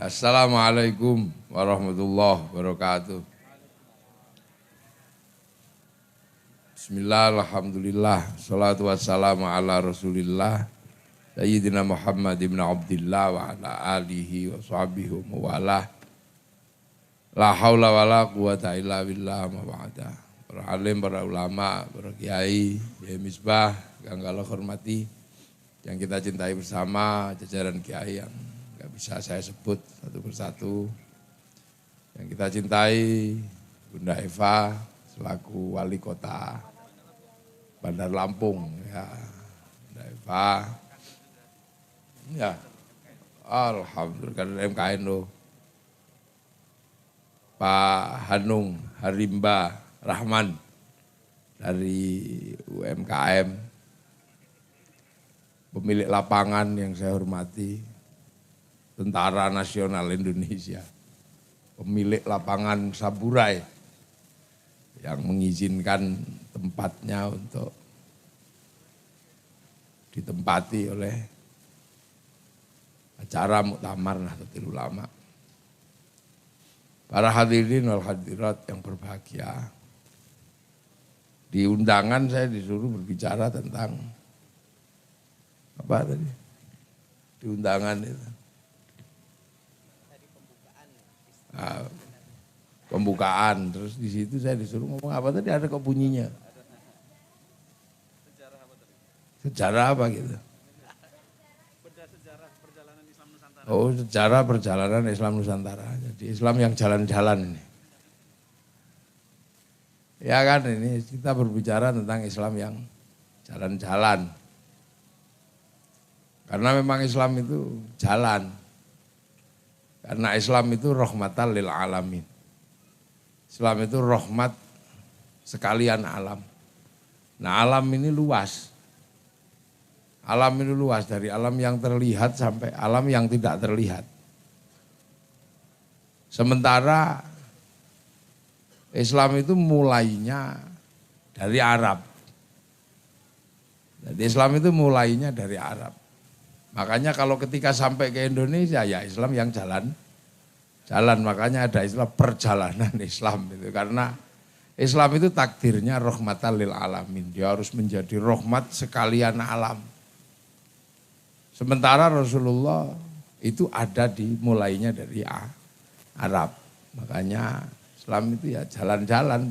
Assalamualaikum warahmatullahi wabarakatuh. Bismillah, alhamdulillah, salatu wassalamu ala rasulillah Sayyidina Muhammad ibn Abdillah wa ala alihi wa sahbihi wa mawalah. La haula wa la quwata illa billah ma ba'da. Para alim, para ulama, para kiai, Kiai Misbah yang kalau hormati, yang kita cintai bersama, jajaran kiai yang gak bisa saya sebut satu persatu. Yang kita cintai Bunda Eva selaku wali kota Bandar Lampung, ya, Bunda Eva. Ya, alhamdulillah kan MKN loh. Pak Hanung Harimba Rahman dari UMKM, pemilik lapangan yang saya hormati, Tentara Nasional Indonesia, pemilik lapangan Saburai yang mengizinkan tempatnya untuk ditempati oleh acara Muktamar Nahdlatul Ulama. Para hadirin wal hadirat yang berbahagia, di undangan saya disuruh berbicara tentang apa tadi? Di undangan itu. Nah, pembukaan, terus di situ saya disuruh ngomong apa tadi, ada kok bunyinya. Sejarah apa tadi? Sejarah apa gitu? Sejarah perjalanan Islam Nusantara. Oh, sejarah perjalanan Islam Nusantara. Jadi Islam yang jalan-jalan ini. Ya kan, ini kita berbicara tentang Islam yang jalan-jalan. Karena memang Islam itu jalan. Karena Islam itu rahmatan lil alamin. Islam itu rahmat sekalian alam. Nah, alam ini luas. Alam ini luas, dari alam yang terlihat sampai alam yang tidak terlihat. Sementara Islam itu mulainya dari Arab. Jadi Islam itu mulainya dari Arab. Makanya kalau ketika sampai ke Indonesia, ya Islam yang jalan. Makanya ada istilah perjalanan Islam itu. Karena Islam itu takdirnya rahmatan lil alamin. Dia harus menjadi rahmat sekalian alam. Sementara Rasulullah itu ada di mulainya dari Arab. Makanya Islam itu ya jalan-jalan,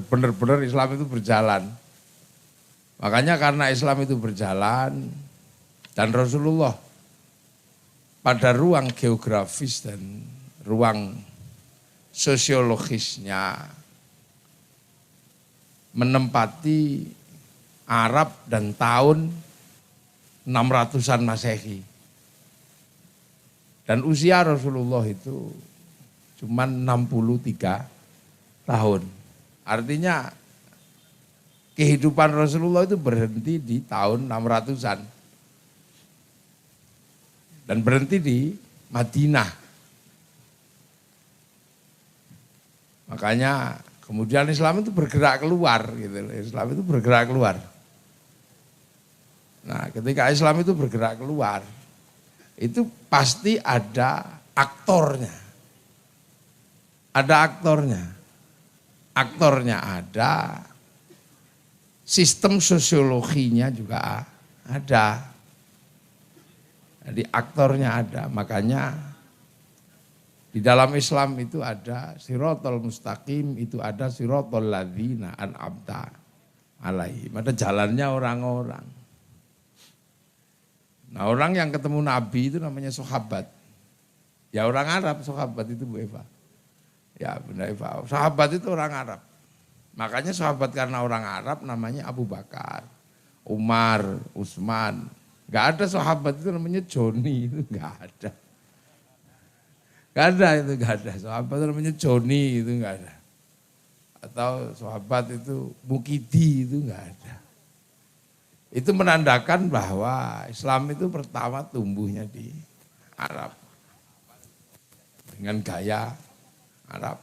benar-benar Islam itu berjalan. Makanya karena Islam itu berjalan dan Rasulullah pada ruang geografis dan ruang sosiologisnya menempati Arab dan tahun 600-an Masehi. Dan usia Rasulullah itu cuma 63 tahun. Artinya kehidupan Rasulullah itu berhenti di tahun 600-an. Dan berhenti di Madinah. Makanya kemudian Islam itu bergerak keluar gitu. Islam itu bergerak keluar. Nah, ketika Islam itu bergerak keluar, itu pasti ada aktornya. Ada aktornya. Aktornya ada, sistem sosiologinya juga ada. Jadi aktornya ada, makanya di dalam Islam itu ada siratal mustaqim, itu ada siratal ladzina an'amta alaihim. Ada jalannya orang-orang. Nah, orang yang ketemu Nabi itu namanya sahabat. Ya orang Arab, sahabat itu Bu Eva. Ya Bunda Eva, sahabat itu orang Arab. Makanya sahabat karena orang Arab namanya Abu Bakar, Umar, Utsman. Gak ada sahabat itu namanya Joni, itu gak ada. Gak ada itu, gak ada. Sahabat itu namanya Joni, itu gak ada. Atau sahabat itu Mukidi, itu gak ada. Itu menandakan bahwa Islam itu pertama tumbuhnya di Arab. Dengan gaya Arab.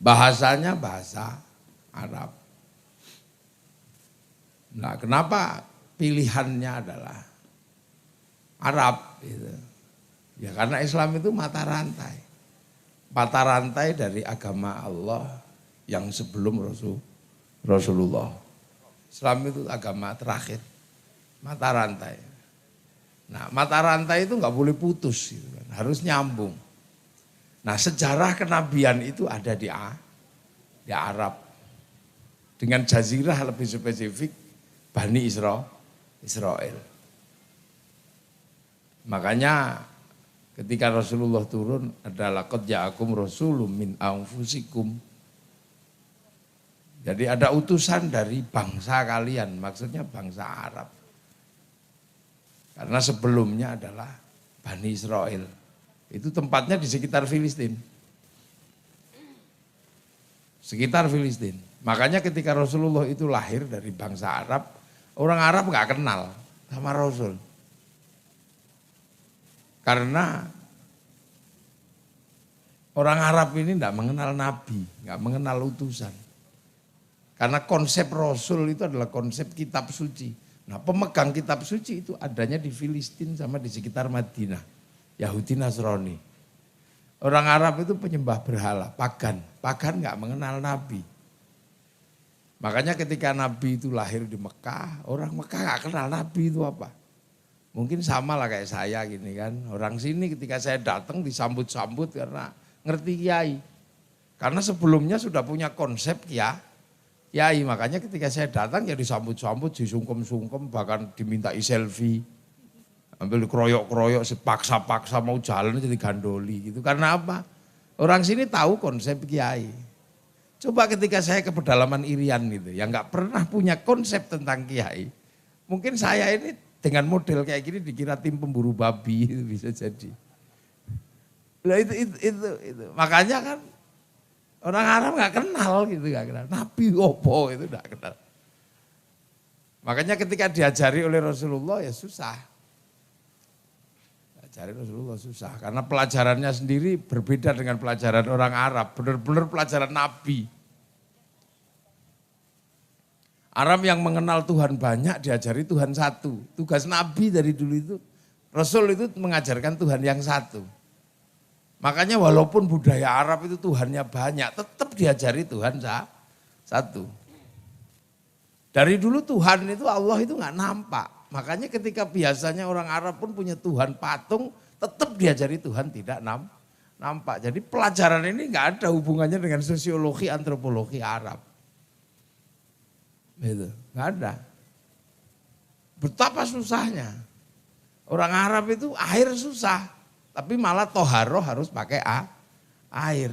Bahasanya bahasa Arab. Nah, kenapa pilihannya adalah Arab gitu. Ya karena Islam itu mata rantai. Mata rantai dari agama Allah yang sebelum Rasulullah. Islam itu agama terakhir. Mata rantai. Nah mata rantai itu nggak boleh putus. Gitu kan. Harus nyambung. Nah sejarah kenabian itu ada di Arab. Dengan jazirah lebih spesifik Bani Israel. Makanya ketika Rasulullah turun adalah qad ja'akum rasulun min anfusikum. Jadi ada utusan dari bangsa kalian, maksudnya bangsa Arab. Karena sebelumnya adalah Bani Israel. Itu tempatnya di sekitar Filistin. Sekitar Filistin. Makanya ketika Rasulullah itu lahir dari bangsa Arab, orang Arab nggak kenal sama Rasul. Karena orang Arab ini tidak mengenal Nabi, nggak mengenal utusan. Karena konsep Rasul itu adalah konsep kitab suci. Nah pemegang kitab suci itu adanya di Filistin sama di sekitar Madinah. Yahudi Nasrani. Orang Arab itu penyembah berhala, pagan. Pagan nggak mengenal Nabi. Makanya ketika Nabi itu lahir di Mekah, orang Mekah nggak kenal Nabi itu apa. Mungkin sama lah kayak saya gini kan. Orang sini ketika saya datang disambut-sambut karena ngerti kiai. Karena sebelumnya sudah punya konsep kiai. Makanya ketika saya datang ya disambut-sambut, disungkem-sungkem, bahkan dimintai selfie. Ambil kroyok-kroyok, sepaksa-paksa mau jalan jadi gandoli gitu. Karena apa? Orang sini tahu konsep kiai. Coba ketika saya ke pedalaman Irian gitu, yang nggak pernah punya konsep tentang kiai. Mungkin saya ini dengan model kayak gini dikira tim pemburu babi, itu bisa jadi. Nah itu. Makanya kan orang Arab nggak kenal gitu, nggak kenal. Nabi opo itu nggak kenal. Makanya ketika diajari oleh Rasulullah ya susah. Diajari Rasulullah susah karena pelajarannya sendiri berbeda dengan pelajaran orang Arab, benar-benar pelajaran Nabi. Arab yang mengenal Tuhan banyak diajari Tuhan satu. Tugas Nabi dari dulu itu, Rasul itu mengajarkan Tuhan yang satu. Makanya walaupun budaya Arab itu Tuhannya banyak, tetap diajari Tuhan satu. Dari dulu Tuhan itu Allah itu nggak nampak. Makanya ketika biasanya orang Arab pun punya Tuhan patung, tetap diajari Tuhan tidak nampak. Jadi pelajaran ini nggak ada hubungannya dengan sosiologi, antropologi Arab. Gitu, nggak ada. Betapa susahnya. Orang Arab itu air susah, tapi malah toharoh harus pakai air.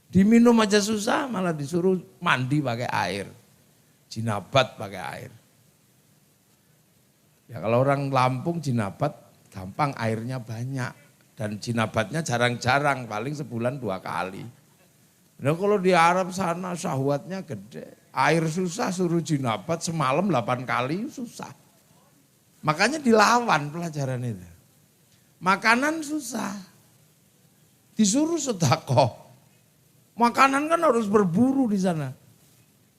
Diminum aja susah, malah disuruh mandi pakai air. Jinabat pakai air. Ya kalau orang Lampung jinabat gampang, airnya banyak. Dan jinabatnya jarang-jarang, paling sebulan 2 kali. Nah kalau di Arab sana syahwatnya gede. Air susah, suruh jinabat semalam 8 kali susah. Makanya dilawan pelajaran itu. Makanan susah. Disuruh sedekah. Makanan kan harus berburu di sana.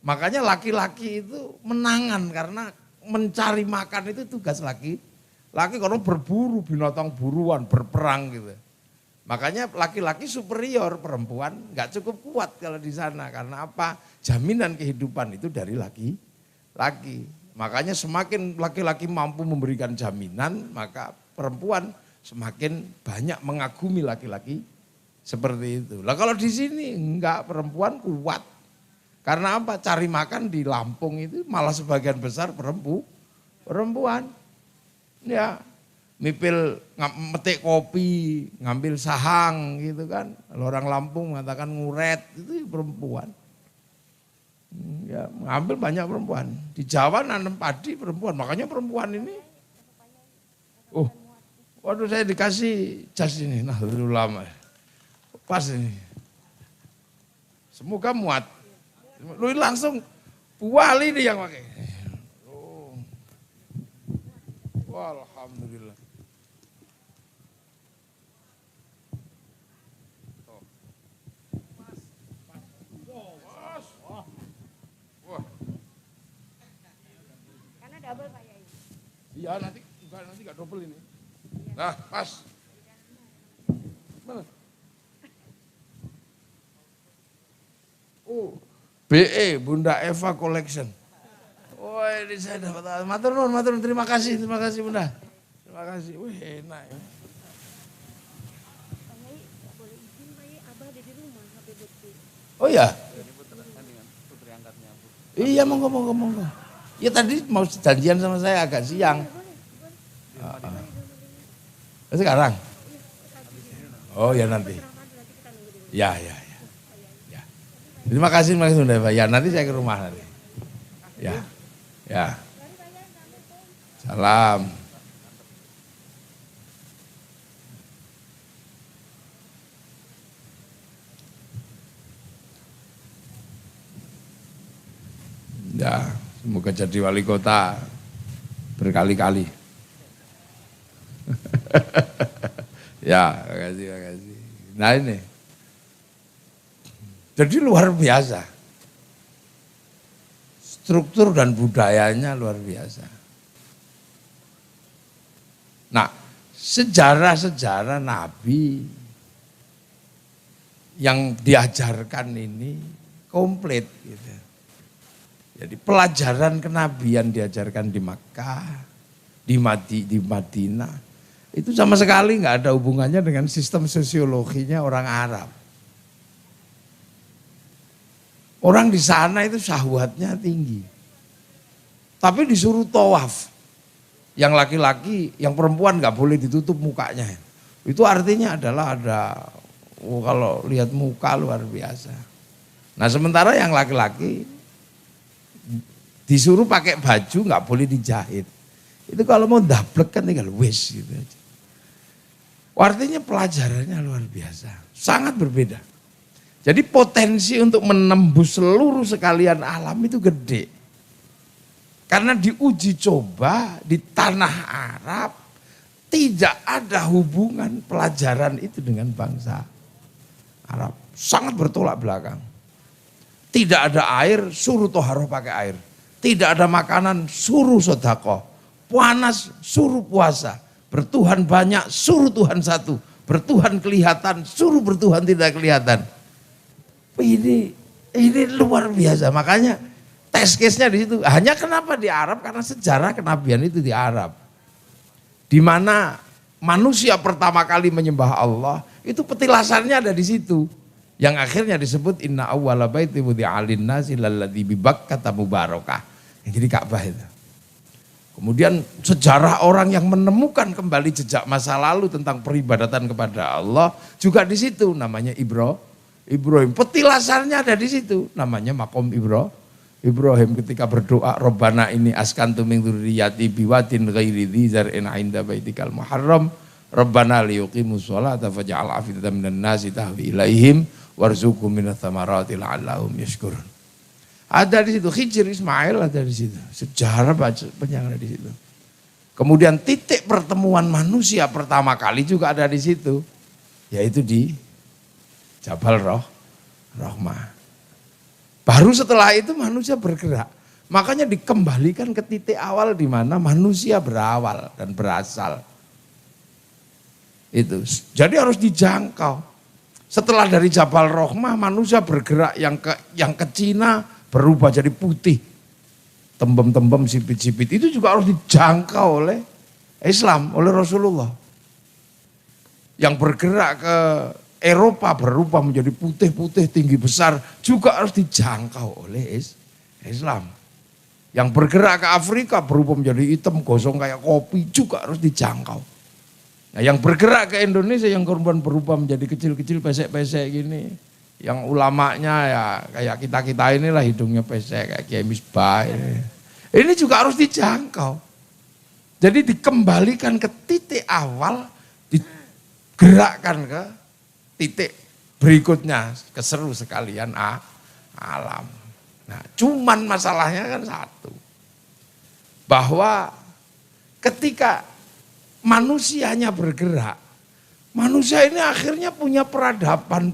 Makanya laki-laki itu menangan karena mencari makan itu tugas laki. Laki kalau berburu, binatang buruan, berperang gitu. Makanya laki-laki superior, perempuan nggak cukup kuat kalau di sana. Karena apa? Jaminan kehidupan itu dari laki-laki. Makanya semakin laki-laki mampu memberikan jaminan, maka perempuan semakin banyak mengagumi laki-laki seperti itu. Lah kalau di sini enggak, perempuan kuat. Karena apa? Cari makan di Lampung itu malah sebagian besar perempuan. Ya, mipil metik kopi, ngambil sahang gitu kan. Kalau orang Lampung mengatakan nguret, itu perempuan. Ya, ngambil banyak perempuan. Di Jawa nanam padi perempuan, makanya perempuan ini. Waduh saya dikasih jas ini, nah dulu lama. Pas ini. Semoga muat. Lu langsung Wali nih yang pakai. Alhamdulillah. Karena double Pak Yai. Iya nanti enggak double ini. Nah pas. BE Bunda Eva Collection. Oh ini saya dapat. Matur nuwun, terima kasih Bunda. Terima kasih. Wih enak ya. Oh ya? Iya monggo. Ya tadi mau janjian sama saya agak siang. Sekarang? Oh ya nanti. Ya. Terima kasih Bunda Eva. Ya nanti saya ke rumah nanti. Ya. Salam. Ya, semoga jadi wali kota berkali-kali. Ya, makasih. Nah ini. Jadi luar biasa. Struktur dan budayanya luar biasa. Nah, sejarah-sejarah Nabi yang diajarkan ini komplit gitu. Jadi pelajaran kenabian diajarkan di Makkah, di Madinah, itu sama sekali nggak ada hubungannya dengan sistem sosiologinya orang Arab. Orang di sana itu syahwatnya tinggi. Tapi disuruh tawaf. Yang laki-laki, yang perempuan nggak boleh ditutup mukanya. Itu artinya adalah kalau lihat muka luar biasa. Nah sementara yang laki-laki disuruh pakai baju nggak boleh dijahit. Itu kalau mau dablek kan tinggal wis gitu aja. Artinya pelajarannya luar biasa. Sangat berbeda. Jadi potensi untuk menembus seluruh sekalian alam itu gede. Karena diuji coba di tanah Arab tidak ada hubungan pelajaran itu dengan bangsa Arab. Sangat bertolak belakang. Tidak ada air, suruh toharoh pakai air. Tidak ada makanan, suruh sedekah. Panas, suruh puasa. Bertuhan banyak, suruh Tuhan satu. Bertuhan kelihatan, suruh bertuhan tidak kelihatan. Ini luar biasa. Makanya test case-nya di situ. Hanya kenapa di Arab? Karena sejarah kenabian itu di Arab. Di mana manusia pertama kali menyembah Allah, itu petilasannya ada di situ. Yang akhirnya disebut inna awwala baiti wudi'a lin-nasi lalladzi bi Bakkata mubarakah. Yang jadi Ka'bah itu. Kemudian sejarah orang yang menemukan kembali jejak masa lalu tentang peribadatan kepada Allah juga di situ, namanya Ibrahim. Petilasannya ada di situ, namanya Maqam Ibrahim ketika berdoa, Rabbana ini askantu min dzurriyyati biwadin ghairi dzi zar'in 'inda baitikal muharram, Rabbana liyuqimus sholata faj'al afidatan minan nasi tahwi ilaihim warzuqhum minats tsamarati la'allahum yashkurun. Ada di situ, Khidir Ismail ada di situ. Sejarah banyak ada di situ. Kemudian titik pertemuan manusia pertama kali juga ada di situ, yaitu di Jabal Rahmah. Baru setelah itu manusia bergerak. Makanya dikembalikan ke titik awal di mana manusia berawal dan berasal. Itu. Jadi harus dijangkau. Setelah dari Jabal Rahmah manusia bergerak yang ke Cina berubah jadi putih. Tembem-tembem, sipit-sipit itu juga harus dijangkau oleh Islam, oleh Rasulullah. Yang bergerak ke Eropa berubah menjadi putih-putih tinggi besar juga harus dijangkau oleh Islam. Yang bergerak ke Afrika berubah menjadi hitam gosong kayak kopi juga harus dijangkau. Nah, yang bergerak ke Indonesia yang korban berubah menjadi kecil-kecil pesek-pesek gini. Yang ulamanya ya kayak kita-kita inilah hidungnya pesek kayak Kiai Misbah ini. Ini juga harus dijangkau. Jadi dikembalikan ke titik awal, digerakkan ke titik berikutnya, keseru sekalian alam. Nah, cuman masalahnya kan satu. Bahwa ketika manusianya bergerak, manusia ini akhirnya punya peradaban.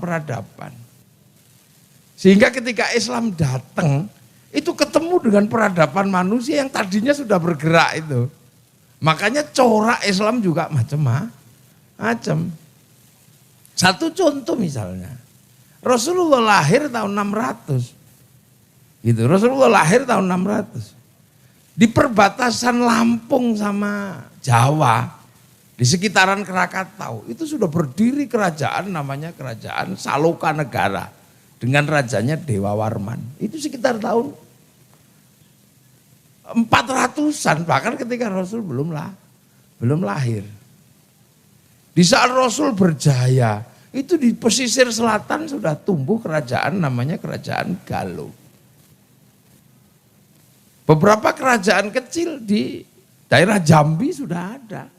Sehingga ketika Islam datang, itu ketemu dengan peradaban manusia yang tadinya sudah bergerak itu. Makanya corak Islam juga macam-macam. Satu contoh misalnya, Rasulullah lahir tahun 600. Gitu, Rasulullah lahir tahun 600. Di perbatasan Lampung sama Jawa, di sekitaran Krakatau, itu sudah berdiri kerajaan namanya Kerajaan Salokanegara dengan rajanya Dewa Warman. Itu sekitar tahun 400-an, bahkan ketika Rasul belum lahir. Di saat Rasul berjaya, itu di pesisir selatan sudah tumbuh kerajaan namanya Kerajaan Galuh. Beberapa kerajaan kecil di daerah Jambi sudah ada.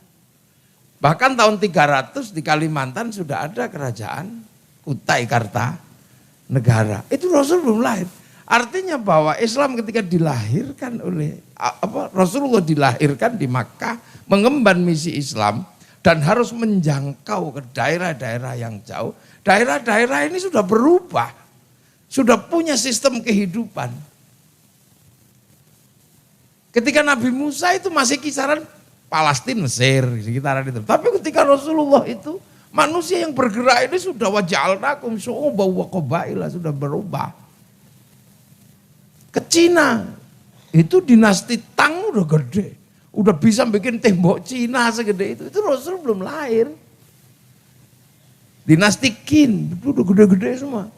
Bahkan tahun 300 di Kalimantan sudah ada kerajaan Kutai Kartanegara. Itu Rasul belum lahir. Artinya bahwa Islam ketika dilahirkan oleh Rasulullah dilahirkan di Makkah, mengemban misi Islam dan harus menjangkau ke daerah-daerah yang jauh. Daerah-daerah ini sudah berubah, sudah punya sistem kehidupan. Ketika Nabi Musa itu masih kisaran Palestina, Mesir, sekitaran itu. Tapi ketika Rasulullah itu manusia yang bergerak ini sudah waja'alnakum syu'uban wa qabaila, sudah berubah. Ke Cina, itu dinasti Tang udah gede. Udah bisa bikin tembok Cina segede itu Rasul belum lahir. Dinasti Qin, itu udah gede-gede semua.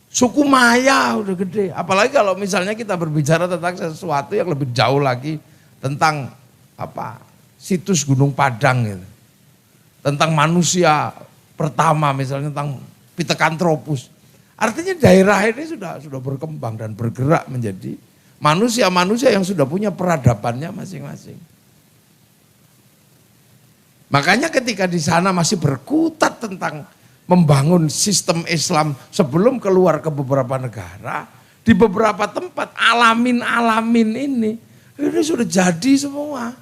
Suku Maya udah gede, apalagi kalau misalnya kita berbicara tentang sesuatu yang lebih jauh lagi tentang situs Gunung Padang gitu. Tentang manusia pertama misalnya tentang Pithecanthropus. Artinya daerah ini sudah berkembang dan bergerak menjadi manusia-manusia yang sudah punya peradabannya masing-masing. Makanya ketika di sana masih berkutat tentang membangun sistem Islam sebelum keluar ke beberapa negara, di beberapa tempat alamin-alamin ini sudah jadi semua.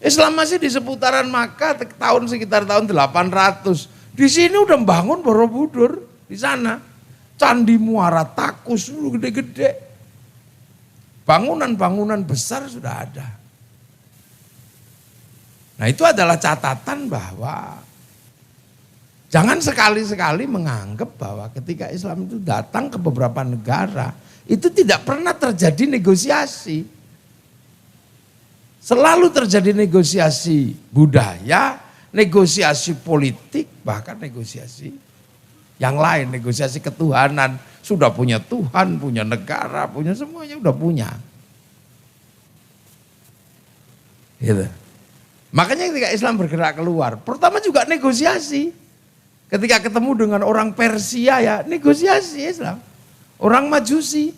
Islam masih di seputaran Makkah sekitar tahun 800. Di sini udah membangun Borobudur di sana. Candi Muara Takus gede-gede. Bangunan-bangunan besar sudah ada. Nah, itu adalah catatan bahwa jangan sekali-sekali menganggap bahwa ketika Islam itu datang ke beberapa negara, itu tidak pernah terjadi negosiasi. Selalu terjadi negosiasi budaya, negosiasi politik, bahkan negosiasi yang lain, negosiasi ketuhanan. Sudah punya Tuhan, punya negara, punya semuanya udah punya. Gitu. Makanya ketika Islam bergerak keluar, pertama juga negosiasi. Ketika ketemu dengan orang Persia ya negosiasi Islam. Orang Majusi.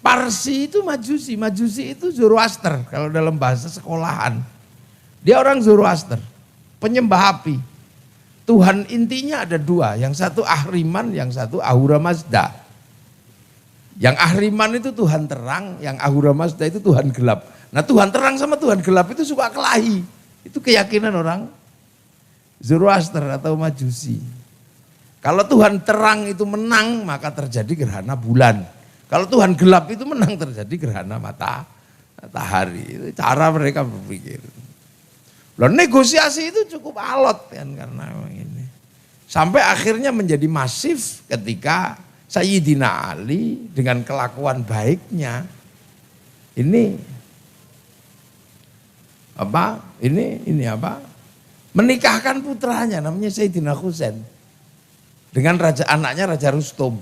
Parsi itu Majusi. Majusi itu Zoroaster kalau dalam bahasa sekolahan. Dia orang Zoroaster. Penyembah api. Tuhan intinya ada dua. Yang satu Ahriman, yang satu Ahura Mazda. Yang Ahriman itu Tuhan terang, yang Ahura Mazda itu Tuhan gelap. Nah Tuhan terang sama Tuhan gelap itu suka kelahi. Itu keyakinan orang Zoroaster atau Majusi. Kalau Tuhan terang itu menang, maka terjadi gerhana bulan. Kalau Tuhan gelap itu menang, terjadi gerhana matahari. Itu cara mereka berpikir. Loh, negosiasi itu cukup alot kan karena ini. Sampai akhirnya menjadi masif ketika Sayyidina Ali dengan kelakuan baiknya ini menikahkan putranya namanya Sayyidina Husain dengan anaknya Raja Rustum.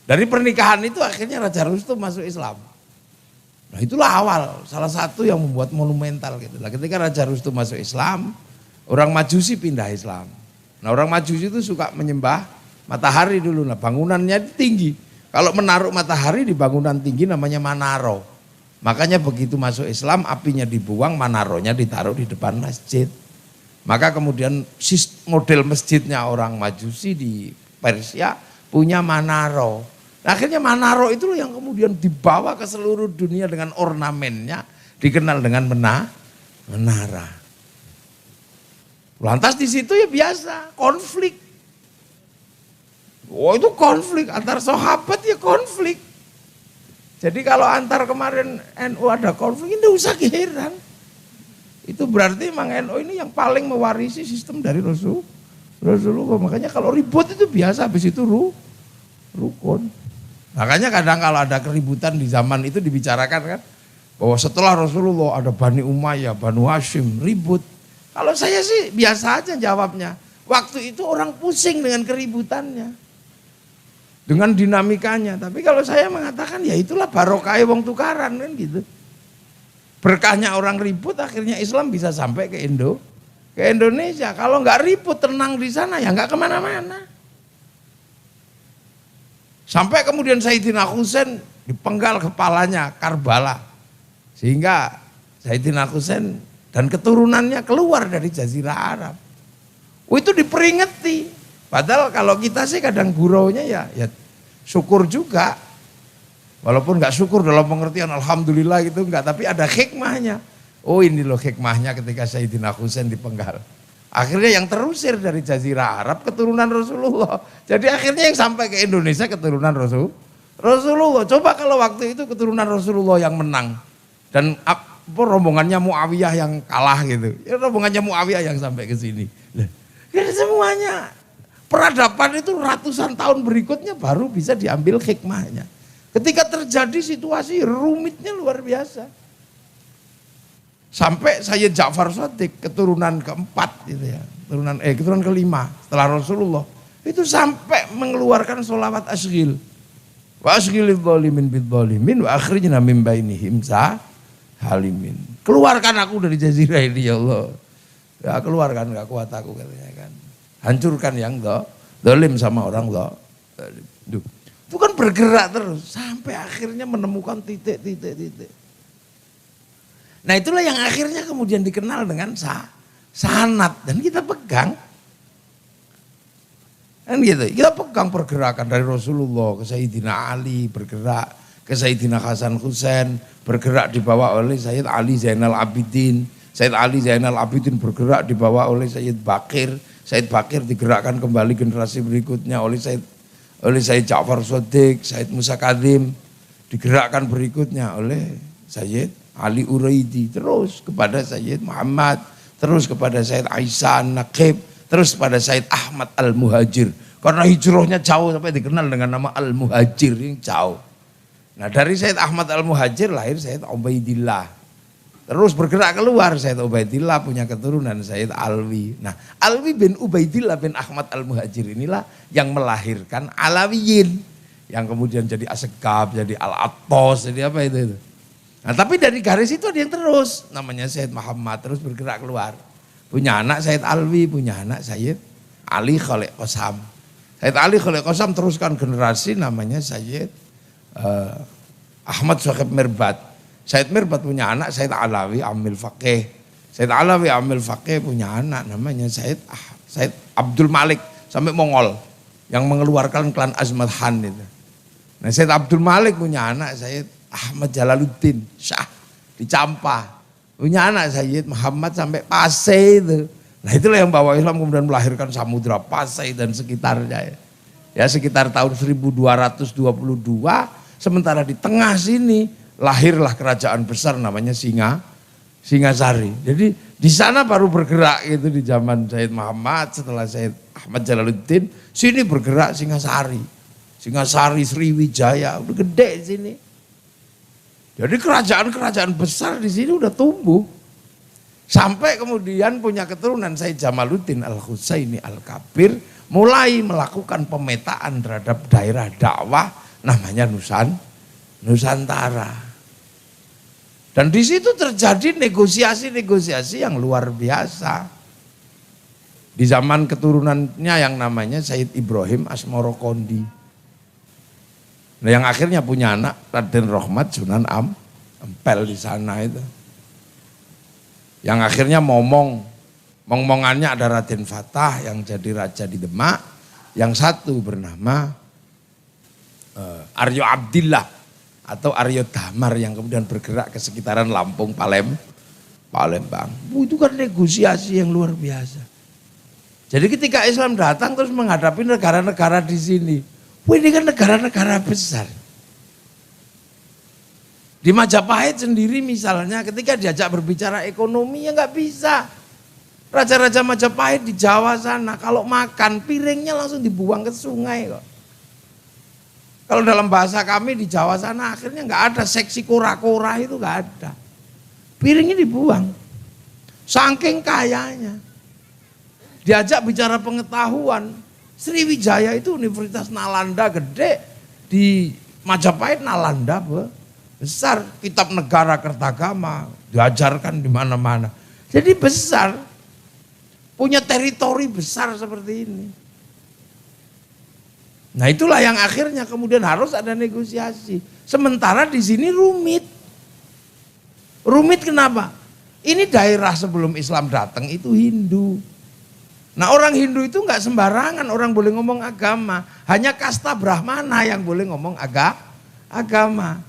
Dari pernikahan itu akhirnya Raja Rustum masuk Islam. Nah itulah awal, salah satu yang membuat monumental gitu. Nah, ketika Raja Rustum masuk Islam, orang Majusi pindah Islam. Nah orang Majusi itu suka menyembah matahari dulu. Nah bangunannya tinggi. Kalau menaruh matahari di bangunan tinggi namanya manaro. Makanya begitu masuk Islam apinya dibuang, manaronya ditaruh di depan masjid. Maka kemudian model masjidnya orang Majusi di Persia punya manaro. Nah, akhirnya manaro itu yang kemudian dibawa ke seluruh dunia dengan ornamennya, dikenal dengan menara. Lantas di situ ya biasa konflik. Oh itu konflik antar sahabat ya konflik. Jadi kalau antar kemarin NU ada konflik, ini usah heran. Itu berarti memang NU ini yang paling mewarisi sistem dari Rasulullah. Makanya kalau ribut itu biasa, habis itu rukun. Makanya kadang kalau ada keributan di zaman itu dibicarakan kan, bahwa setelah Rasulullah ada Bani Umayyah, Banu Hashim, ribut. Kalau saya sih biasa aja jawabnya. Waktu itu orang pusing dengan keributannya, dengan dinamikanya. Tapi kalau saya mengatakan ya itulah barokah wong tukaran kan gitu. Berkahnya orang ribut akhirnya Islam bisa sampai ke Indonesia. Kalau nggak ribut tenang di sana ya nggak kemana-mana. Sampai kemudian Sayyidina Husain dipenggal kepalanya Karbala. Sehingga Sayyidina Husain dan keturunannya keluar dari Jazirah Arab. Itu diperingati. Padahal kalau kita sih kadang guraunya ya syukur juga. Walaupun nggak syukur dalam pengertian alhamdulillah gitu enggak, tapi ada hikmahnya. Oh ini loh hikmahnya ketika Sayyidina Husain dipenggal. Akhirnya yang terusir dari Jazirah Arab keturunan Rasulullah. Jadi akhirnya yang sampai ke Indonesia keturunan Rasulullah. Coba kalau waktu itu keturunan Rasulullah yang menang dan rombongannya Muawiyah yang kalah gitu. Ya rombongannya Muawiyah yang sampai ke sini. Jadi semuanya peradaban itu ratusan tahun berikutnya baru bisa diambil hikmahnya. Ketika terjadi situasi rumitnya luar biasa. Sampai Sayyid Ja'far Shadiq keturunan keempat gitu ya. Keturunan kelima setelah Rasulullah. Itu sampai mengeluarkan sholawat asghil. Wa asghilidz dzalimin bidzalimin wa akhrijna min bainihim halimin. Keluarkan aku dari jazirah ini ya Allah. Ya keluarkan, gak kuat aku katanya kan. Hancurkan yang zalim sama orang zalim. Itu kan bergerak terus sampai akhirnya menemukan titik. Nah itulah yang akhirnya kemudian dikenal dengan sanad dan kita pegang. Kan gitu, kita pegang pergerakan dari Rasulullah ke Sayyidina Ali, bergerak ke Sayyidina Hasan Husain, bergerak dibawa oleh Sayyid Ali Zainal Abidin. Sayyid Ali Zainal Abidin bergerak dibawa oleh Sayyid Bakir. Sayyid Bakir digerakkan kembali generasi berikutnya oleh Sayyid Ja'far Shadiq, Sayyid Musa Kadzim, digerakkan berikutnya oleh Sayyid Ali Uraidi, terus kepada Sayyid Muhammad, terus kepada Sayyid Aisyah An-Naqib, terus kepada Sayyid Ahmad Al-Muhajir. Karena hijrahnya jauh sampai dikenal dengan nama Al-Muhajir yang jauh. Nah dari Sayyid Ahmad Al-Muhajir lahir Sayyid Ubaidillah. Terus bergerak keluar Sayyid Ubaidillah punya keturunan Sayyid Alwi. Nah Alwi bin Ubaidillah bin Ahmad Al-Muhajir inilah yang melahirkan Alawiyin. Yang kemudian jadi Asegab, jadi Al-Attos, jadi apa itu. Nah tapi dari garis itu ada yang terus. Namanya Sayyid Muhammad terus bergerak keluar. Punya anak Sayyid Alwi, punya anak Sayyid Ali Khalid Qasam. Sayyid Ali Khalid Qasam teruskan generasi namanya Sayyid Ahmad Syakib Mirbat. Sayyid Mirbat punya anak Sayyid Alawi Amil Faqih. Sayyid Alawi Amil Faqih punya anak namanya Sayyid Abdul Malik sampai Mongol yang mengeluarkan klan Azmat Han itu. Nah Sayyid Abdul Malik punya anak Sayyid Ahmad Jalaluddin Syah di Campah. Punya anak Sayyid Muhammad sampai Pasai itu. Nah itulah yang bawa Islam kemudian melahirkan Samudra Pasai dan sekitarnya. Ya sekitar tahun 1222 sementara di tengah sini lahirlah kerajaan besar namanya Singasari. Jadi di sana baru bergerak itu di zaman Sayyid Muhammad, setelah Sayyid Ahmad Jalaluddin, sini bergerak Singasari. Singasari, Sriwijaya, udah gede di sini. Jadi kerajaan-kerajaan besar di sini udah tumbuh. Sampai kemudian punya keturunan Sayyid Jamaluddin Al-Husaini Al-Kabir mulai melakukan pemetaan terhadap daerah dakwah namanya Nusantara. Dan di situ terjadi negosiasi-negosiasi yang luar biasa. Di zaman keturunannya yang namanya Sayyid Ibrahim Asmorokondi. Nah, yang akhirnya punya anak Raden Rohmat Sunan Ampel di sana itu. Yang akhirnya momongannya ada Raden Fatah yang jadi raja di Demak. Yang satu bernama Aryo Abdillah atau Aryo Damar yang kemudian bergerak ke sekitaran Lampung, Palembang. Itu kan negosiasi yang luar biasa. Jadi ketika Islam datang terus menghadapi negara-negara di sini. Ini kan negara-negara besar. Di Majapahit sendiri misalnya ketika diajak berbicara ekonomi ya nggak bisa. Raja-raja Majapahit di Jawa sana kalau makan piringnya langsung dibuang ke sungai kok. Kalau dalam bahasa kami di Jawa sana akhirnya nggak ada seksi kora-kora itu nggak ada. Piringnya dibuang. Saking kayanya. Diajak bicara pengetahuan. Sriwijaya itu Universitas Nalanda gede. Di Majapahit Nalanda besar. Kitab Negara Kertagama diajarkan di mana-mana. Jadi besar. Punya teritori besar seperti ini. Nah itulah yang akhirnya kemudian harus ada negosiasi. Sementara di sini rumit. Rumit kenapa? Ini daerah sebelum Islam datang itu Hindu. Nah orang Hindu itu nggak sembarangan orang boleh ngomong agama. Hanya kasta Brahmana yang boleh ngomong agama.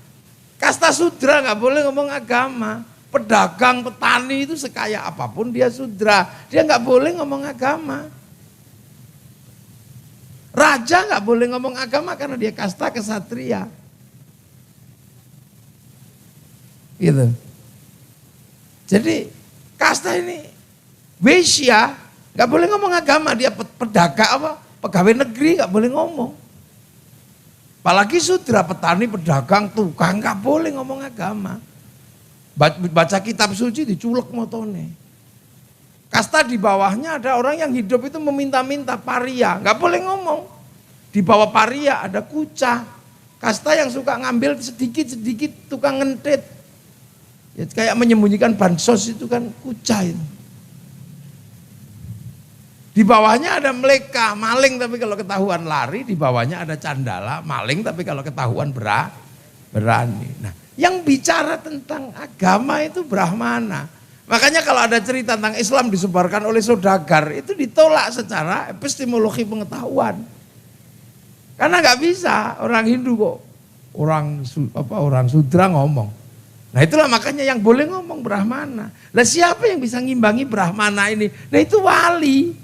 Kasta Sudra nggak boleh ngomong agama. Pedagang, petani itu sekaya apapun dia Sudra. Dia nggak boleh ngomong agama. Raja nggak boleh ngomong agama karena dia kasta kesatria. Gitu. Jadi kasta ini Wesya nggak boleh ngomong agama, dia pedagang apa pegawai negeri nggak boleh ngomong. Apalagi Sudra, petani, pedagang, tukang nggak boleh ngomong agama. Baca kitab suci diculek motone. Kasta di bawahnya ada orang yang hidup itu meminta-minta paria, nggak boleh ngomong. Di bawah paria ada kuca. Kasta yang suka ngambil sedikit-sedikit tukang ngentit. Ya, kayak menyembunyikan bansos itu kan kuca itu. Di bawahnya ada meleka, maling tapi kalau ketahuan lari. Di bawahnya ada candala, maling tapi kalau ketahuan berani. Nah, yang bicara tentang agama itu Brahmana. Makanya kalau ada cerita tentang Islam disebarkan oleh saudagar itu ditolak secara epistemologi pengetahuan. Karena nggak bisa orang Hindu kok orang Sudra ngomong. Nah itulah makanya yang boleh ngomong Brahmana. Nah siapa yang bisa ngimbangi Brahmana ini? Nah itu wali.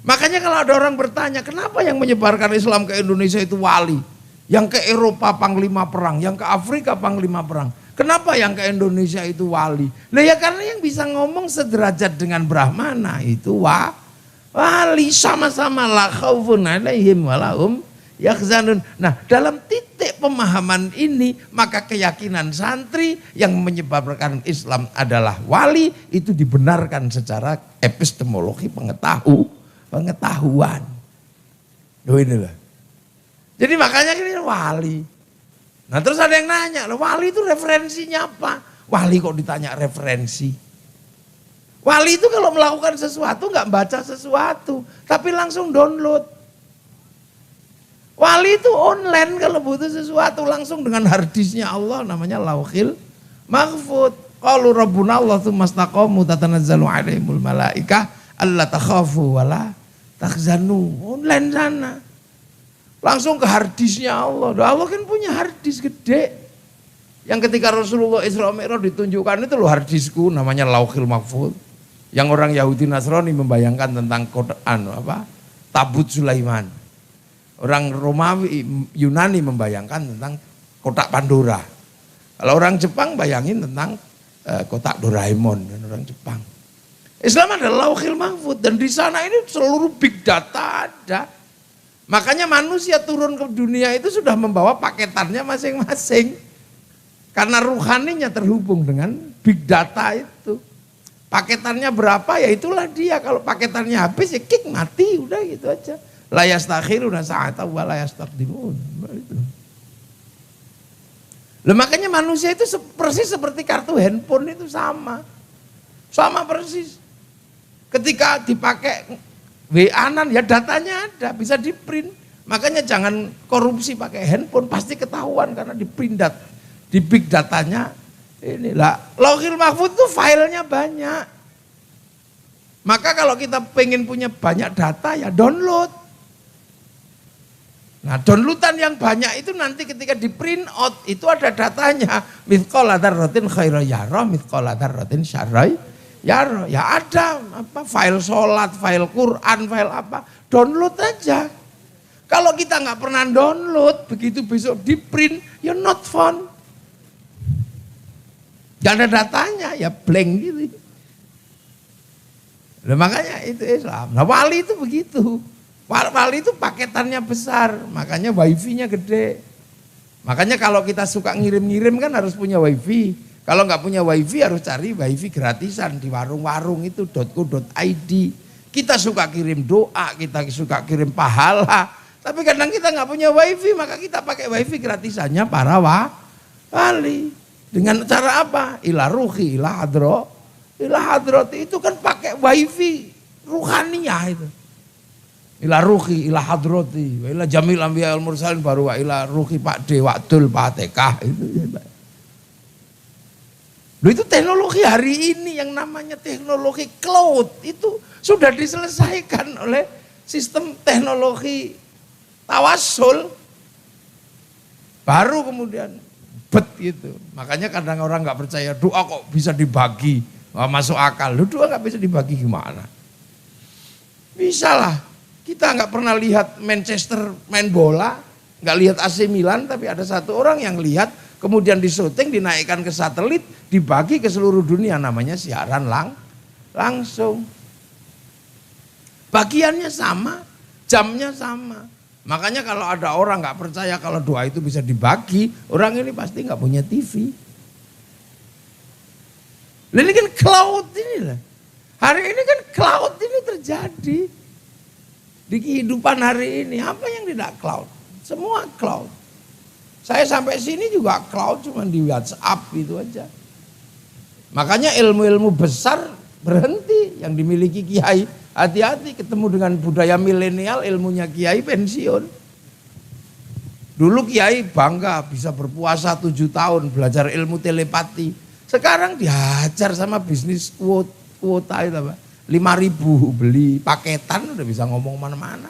Makanya kalau ada orang bertanya kenapa yang menyebarkan Islam ke Indonesia itu wali? Yang ke Eropa panglima perang, yang ke Afrika panglima perang. Kenapa yang ke Indonesia itu wali? Nah ya karena yang bisa ngomong sederajat dengan Brahmana itu wali, sama-sama la khaufun alaihim walahum yakhzanun. Nah dalam titik pemahaman ini maka keyakinan santri yang menyebabkan Islam adalah wali itu dibenarkan secara epistemologi pengetahuan. Loh inilah. Jadi makanya ini wali. Nah terus ada yang nanya, wali itu referensinya apa? Wali kok ditanya referensi? Wali itu kalau melakukan sesuatu nggak baca sesuatu, tapi langsung download. Wali itu online kalau butuh sesuatu langsung dengan harddisknya Allah namanya Lauhil Mahfuz. Qalu rabbuna Allah tsumma istaqamu tatanazzalu alaihimul malaikah alla takhafu wala tahzanu. Online sana. Langsung ke harddisknya Allah. Allah kan punya harddisk gede. Yang ketika Rasulullah Isra Mi'raj ditunjukkan itu loh harddiskku namanya Lauhil Mahfuz. Yang orang Yahudi Nasrani membayangkan tentang tabut Sulaiman. Orang Romawi Yunani membayangkan tentang kotak Pandora. Kalau orang Jepang bayangin tentang kotak Doraemon dan orang Jepang. Islam adalah Lauhil Mahfuz dan di sana ini seluruh big data ada. Makanya manusia turun ke dunia itu sudah membawa paketannya masing-masing. Karena ruhaninya terhubung dengan big data itu. Paketannya berapa ya itulah dia. Kalau paketannya habis ya kick mati udah gitu aja. La yastakhiruna sa'ata wa la yastaqdimun. Lah makanya manusia itu persis seperti kartu handphone itu sama. Sama persis. Ketika dipakai WA-an ya datanya ada, bisa di print. Makanya jangan korupsi pakai handphone, pasti ketahuan karena di print di big datanya. Inilah Lauhil Mahfuz itu filenya banyak. Maka kalau kita pengen punya banyak data ya download. Nah downloadan yang banyak itu nanti ketika di print out itu ada datanya. Mithqala dzarratin khairan yarah, mithqala dzarratin syarran yarah. Ya ada file sholat, file Quran, file apa. Download aja. Kalau kita nggak pernah download, begitu besok di print, ya not found. Gak ada datanya, ya blank gitu. Nah, makanya itu Islam. Nah wali itu begitu. Wali itu paketannya besar, makanya wifi-nya gede. Makanya kalau kita suka ngirim-ngirim kan harus punya wifi. Kalau nggak punya wifi harus cari wifi gratisan di warung-warung itu .co.id. Kita suka kirim doa, kita suka kirim pahala. Tapi kadang kita nggak punya wifi, maka kita pakai wifi gratisannya para wali. Dengan cara apa? Ila ruhi, ila hadro. Ila hadroti itu kan pakai wifi ruhaniyah itu. Ila ruhi, ila hadroti, ila jamil anbiya al mursalin baru wa ila ruhi Pak D, Wakdul, Pak TK itu. Loh itu teknologi hari ini yang namanya teknologi cloud itu sudah diselesaikan oleh sistem teknologi tawasul. Baru kemudian bet gitu. Makanya kadang orang nggak percaya doa kok bisa dibagi, masuk akal. Loh doa nggak bisa dibagi gimana? Bisa lah. Kita nggak pernah lihat Manchester main bola, nggak lihat AC Milan, tapi ada satu orang yang lihat, kemudian disyuting, dinaikkan ke satelit, dibagi ke seluruh dunia, namanya siaran langsung. Bagiannya sama, jamnya sama. Makanya kalau ada orang nggak percaya kalau doa itu bisa dibagi, orang ini pasti nggak punya TV. Ini kan cloud ini lah. Hari ini kan cloud ini terjadi. Di kehidupan hari ini, apa yang tidak cloud? Semua cloud. Saya sampai sini juga cloud, cuma di WhatsApp itu aja. Makanya ilmu-ilmu besar berhenti yang dimiliki kiai. Hati-hati ketemu dengan budaya milenial, ilmunya kiai pensiun. Dulu kiai bangga bisa berpuasa 7 tahun, belajar ilmu telepati. Sekarang dihajar sama bisnis kuota itu apa? 5.000 beli paketan udah bisa ngomong mana-mana.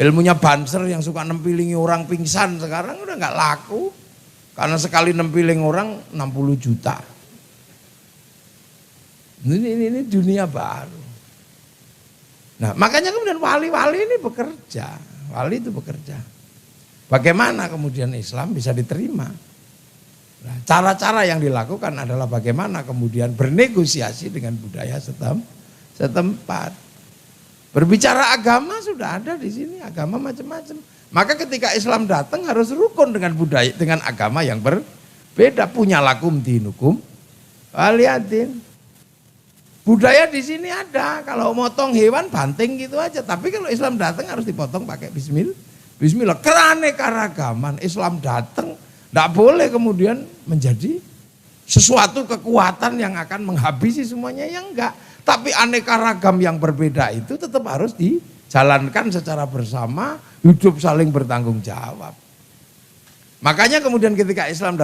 Ilmunya Banser yang suka nempilingi orang pingsan sekarang udah nggak laku. Karena sekali nempiling orang 60 juta. Ini dunia baru. Nah makanya kemudian wali-wali ini bekerja. Wali itu bekerja. Bagaimana kemudian Islam bisa diterima? Nah, cara-cara yang dilakukan adalah bagaimana kemudian bernegosiasi dengan budaya setempat. Berbicara agama sudah ada di sini, agama macam-macam. Maka ketika Islam datang harus rukun dengan budaya, dengan agama yang berbeda. Punya lakum dinukum waliyadin. Budaya di sini ada, kalau motong hewan banting gitu aja. Tapi kalau Islam datang harus dipotong pakai bismillah. Keanekaragaman Islam datang. Tidak boleh kemudian menjadi sesuatu kekuatan yang akan menghabisi semuanya, yang enggak. Tapi aneka ragam yang berbeda itu tetap harus dijalankan secara bersama, hidup saling bertanggung jawab. Makanya kemudian ketika Islam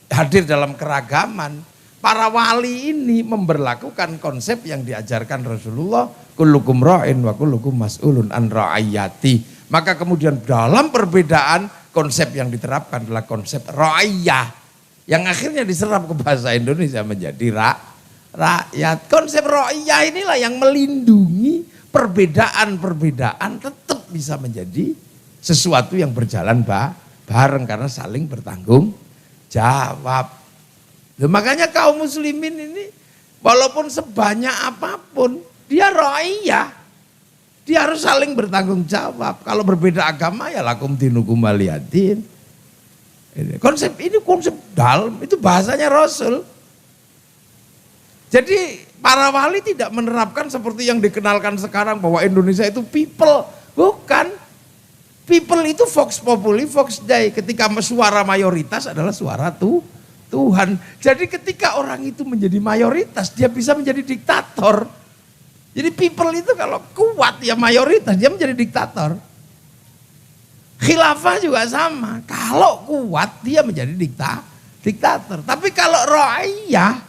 hadir dalam keragaman, para wali ini memberlakukan konsep yang diajarkan Rasulullah, kullukum ra'in wa kullukum mas'ulun an ra'iyati. Maka kemudian dalam perbedaan konsep yang diterapkan adalah konsep ra'iyah yang akhirnya diserap ke bahasa Indonesia menjadi rakyat. Konsep ra'iyah inilah yang melindungi perbedaan-perbedaan tetap bisa menjadi sesuatu yang berjalan bareng karena saling bertanggung jawab. Makanya kaum muslimin ini walaupun sebanyak apapun dia ra'iyah. Dia harus saling bertanggung jawab. Kalau berbeda agama ya lakum dinukum waliyadin. Konsep ini konsep dalam, itu bahasanya Rasul. Jadi para wali tidak menerapkan seperti yang dikenalkan sekarang bahwa Indonesia itu people. Bukan. People itu vox populi, vox dei. Ketika suara mayoritas adalah suara Tuhan. Jadi ketika orang itu menjadi mayoritas, dia bisa menjadi diktator. Jadi people itu kalau kuat ya mayoritas, dia menjadi diktator. Khilafah juga sama, kalau kuat dia menjadi diktator. Tapi kalau ra'iyah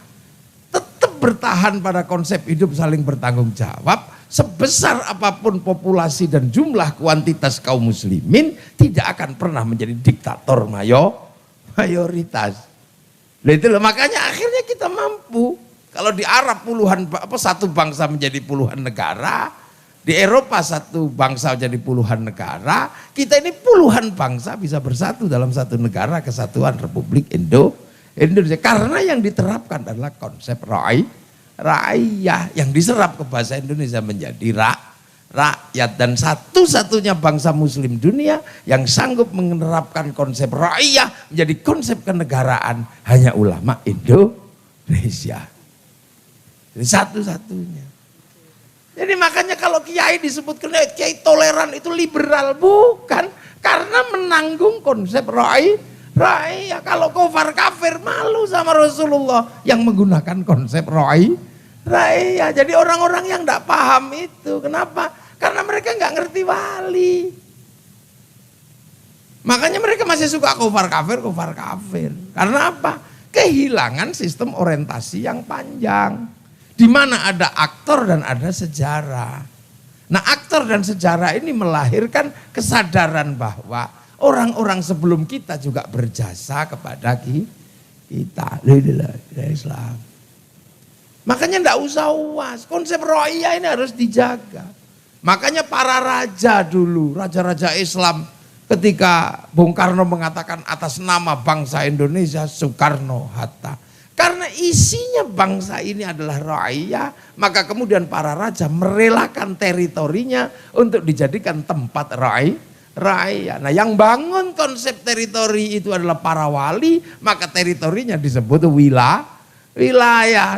tetap bertahan pada konsep hidup saling bertanggung jawab, sebesar apapun populasi dan jumlah kuantitas kaum muslimin tidak akan pernah menjadi diktator mayoritas. Makanya akhirnya kita mampu. Kalau di Arab satu bangsa menjadi puluhan negara, di Eropa satu bangsa jadi puluhan negara, kita ini puluhan bangsa bisa bersatu dalam satu negara, Kesatuan Republik Indonesia. Karena yang diterapkan adalah konsep rakyat yang diserap ke bahasa Indonesia menjadi rakyat. Dan satu-satunya bangsa muslim dunia yang sanggup menerapkan konsep rakyat menjadi konsep kenegaraan hanya ulama Indonesia. Jadi satu-satunya. Jadi makanya kalau kiai disebut kiai toleran itu liberal, bukan, karena menanggung konsep rakyat. Kalau kufar kafir malu sama Rasulullah yang menggunakan konsep rakyat. Jadi orang-orang yang tidak paham itu, kenapa? Karena mereka nggak ngerti wali. Makanya mereka masih suka kufar kafir. Karena apa? Kehilangan sistem orientasi yang panjang. Di mana ada aktor dan ada sejarah. Nah, aktor dan sejarah ini melahirkan kesadaran bahwa orang-orang sebelum kita juga berjasa kepada kita. Inilah Islam. Makanya enggak usah uas, konsep ro'iyah ini harus dijaga. Makanya para raja dulu, raja-raja Islam ketika Bung Karno mengatakan atas nama bangsa Indonesia, Soekarno-Hatta. Karena isinya bangsa ini adalah rakyat, maka kemudian para raja merelakan teritorinya untuk dijadikan tempat rakyat. Nah, yang bangun konsep teritori itu adalah para wali, maka teritorinya disebut wilayah.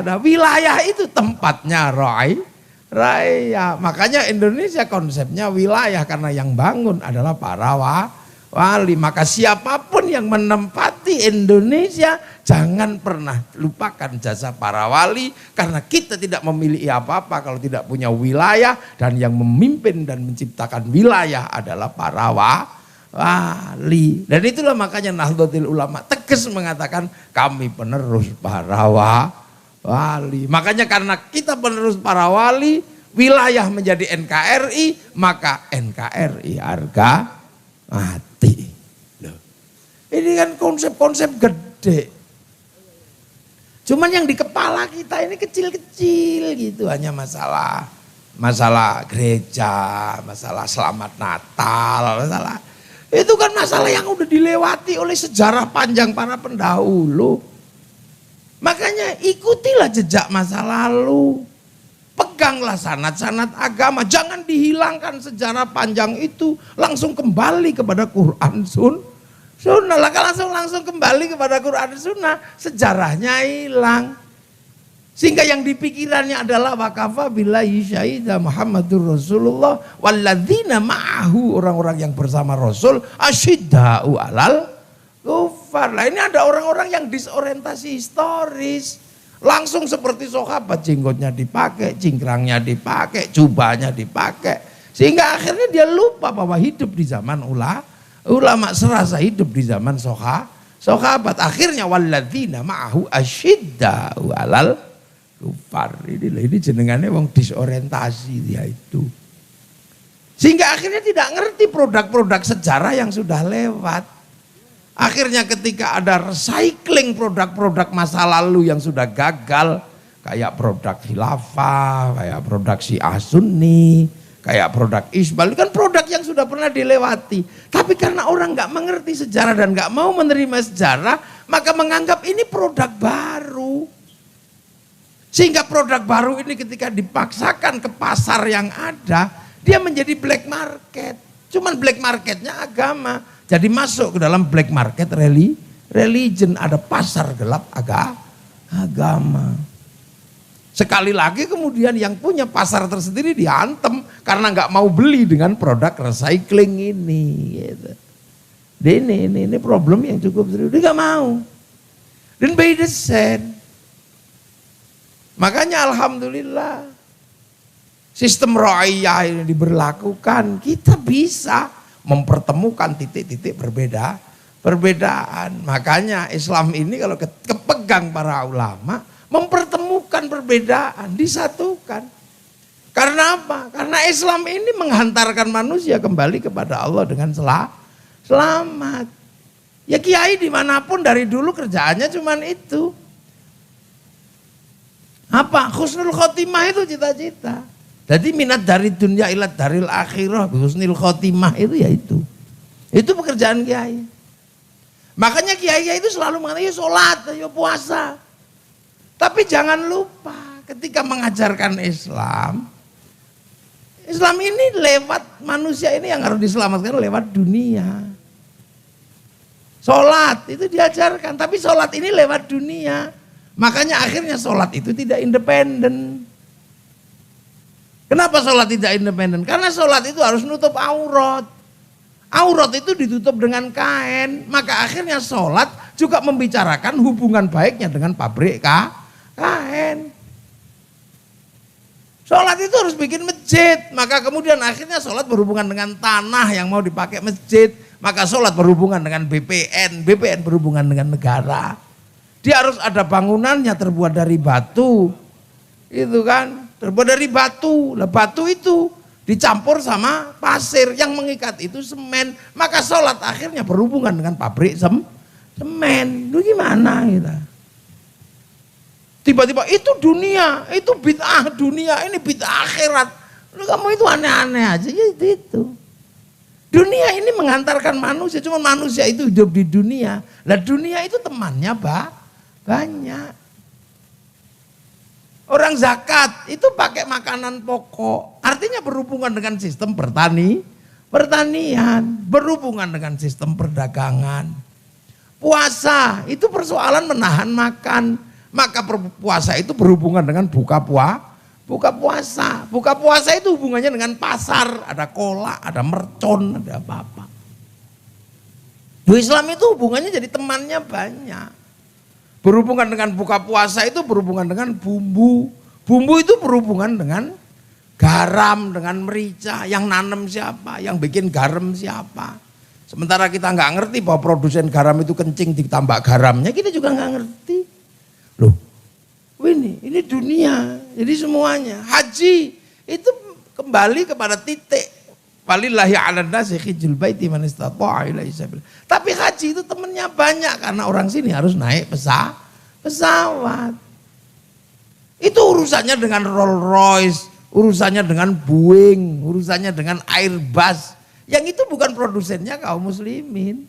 Nah, wilayah itu tempatnya rakyat. Makanya Indonesia konsepnya wilayah karena yang bangun adalah para wali. Maka siapapun yang menempati Indonesia jangan pernah lupakan jasa para wali, karena kita tidak memiliki apa-apa kalau tidak punya wilayah, dan yang memimpin dan menciptakan wilayah adalah para wali. Dan itulah makanya Nahdlatul Ulama tegas mengatakan kami penerus para wali. Makanya karena kita penerus para wali, wilayah menjadi NKRI, maka NKRI harga mati. Loh. Ini kan konsep-konsep gede. Cuman yang di kepala kita ini kecil-kecil gitu, hanya masalah gereja, masalah selamat Natal, masalah. Itu kan masalah yang udah dilewati oleh sejarah panjang para pendahulu. Makanya ikutilah jejak masa lalu. Peganglah sanad-sanad agama, jangan dihilangkan sejarah panjang itu, langsung kembali kepada Quran Sunnah. Lah kalau langsung kembali kepada Quran Sunnah, sejarahnya hilang. Sehingga yang dipikirannya adalah wakafa billahi syahida Muhammadur Rasulullah walladzina ma'ahu, orang-orang yang bersama Rasul asyidda'u alal kufar. Lah ini ada orang-orang yang disorientasi historis. Langsung seperti sahabat, jenggotnya dipakai, cingkrangnya dipakai, jubahnya dipakai. Sehingga akhirnya dia lupa bahwa hidup di zaman ulama serasa hidup di zaman sahabat. Akhirnya walladzina ma'ahu asyidda'u alal kufar. Ini jenengannya wong disorientasi dia itu. Sehingga akhirnya tidak ngerti produk-produk sejarah yang sudah lewat. Akhirnya ketika ada recycling produk-produk masa lalu yang sudah gagal, kayak produk khilafah, kayak produk Syiah Sunni, kayak produk Isbal, kan produk yang sudah pernah dilewati. Tapi karena orang nggak mengerti sejarah dan nggak mau menerima sejarah, maka menganggap ini produk baru. Sehingga produk baru ini ketika dipaksakan ke pasar yang ada, dia menjadi black market. Cuman black marketnya agama. Jadi masuk ke dalam black market religion, ada pasar gelap agama. Sekali lagi kemudian yang punya pasar tersendiri diantem karena nggak mau beli dengan produk recycling ini. Gitu. Ini problem yang cukup serius, dia nggak mau. Dan by the same. Makanya alhamdulillah sistem ra'iyah ini diberlakukan, kita bisa mempertemukan titik-titik perbedaan. Makanya Islam ini kalau kepegang para ulama, mempertemukan perbedaan, disatukan. Karena apa? Karena Islam ini menghantarkan manusia kembali kepada Allah dengan selamat. Ya kiai dimanapun dari dulu kerjaannya cuman itu. Apa? Husnul khotimah itu cita-cita. Jadi minat dari dunia ilat daril akhirah, husnul khotimah itu ya itu. Itu pekerjaan kiai. Makanya kiai itu selalu mengatakan, ya sholat, ya puasa. Tapi jangan lupa ketika mengajarkan Islam, Islam ini lewat manusia ini yang harus diselamatkan lewat dunia. Sholat itu diajarkan, tapi sholat ini lewat dunia. Makanya akhirnya sholat itu tidak independen. Kenapa sholat tidak independen? Karena sholat itu harus nutup aurat. Aurat itu ditutup dengan kain. Maka akhirnya sholat juga membicarakan hubungan baiknya dengan pabrik kain. Sholat itu harus bikin masjid. Maka kemudian akhirnya sholat berhubungan dengan tanah yang mau dipakai masjid. Maka sholat berhubungan dengan BPN. BPN berhubungan dengan negara. Dia harus ada bangunannya terbuat dari batu. Itu kan, terbuat dari batu. Lah batu itu dicampur sama pasir, yang mengikat itu semen. Maka sholat akhirnya berhubungan dengan pabrik semen. Lu gimana kita? Tiba-tiba itu dunia, itu bid'ah dunia, ini bid'ah akhirat. Lu kamu itu aneh-aneh aja, ya itu. Dunia ini mengantarkan manusia, cuma manusia itu hidup di dunia. Lah dunia itu temannya banyak. Orang zakat itu pakai makanan pokok, artinya berhubungan dengan sistem pertanian, berhubungan dengan sistem perdagangan. Puasa itu persoalan menahan makan, maka puasa itu berhubungan dengan buka puasa. Buka puasa itu hubungannya dengan pasar, ada kolak, ada mercon, ada apa-apa. Di Islam itu hubungannya jadi temannya banyak. Berhubungan dengan buka puasa itu berhubungan dengan bumbu. Bumbu itu berhubungan dengan garam, dengan merica. Yang nanam siapa, yang bikin garam siapa. Sementara kita nggak ngerti bahwa produsen garam itu kencing ditambah garamnya, kita juga nggak ngerti. Loh, ini dunia, jadi semuanya. Haji itu kembali kepada titik. Walillahi 'alan nasi hijjul baiti man istata'a ilaihi sabila. Tapi haji itu temennya banyak karena orang sini harus naik pesawat. Itu urusannya dengan Rolls Royce, urusannya dengan Boeing, urusannya dengan Airbus. Yang itu bukan produsennya kaum muslimin.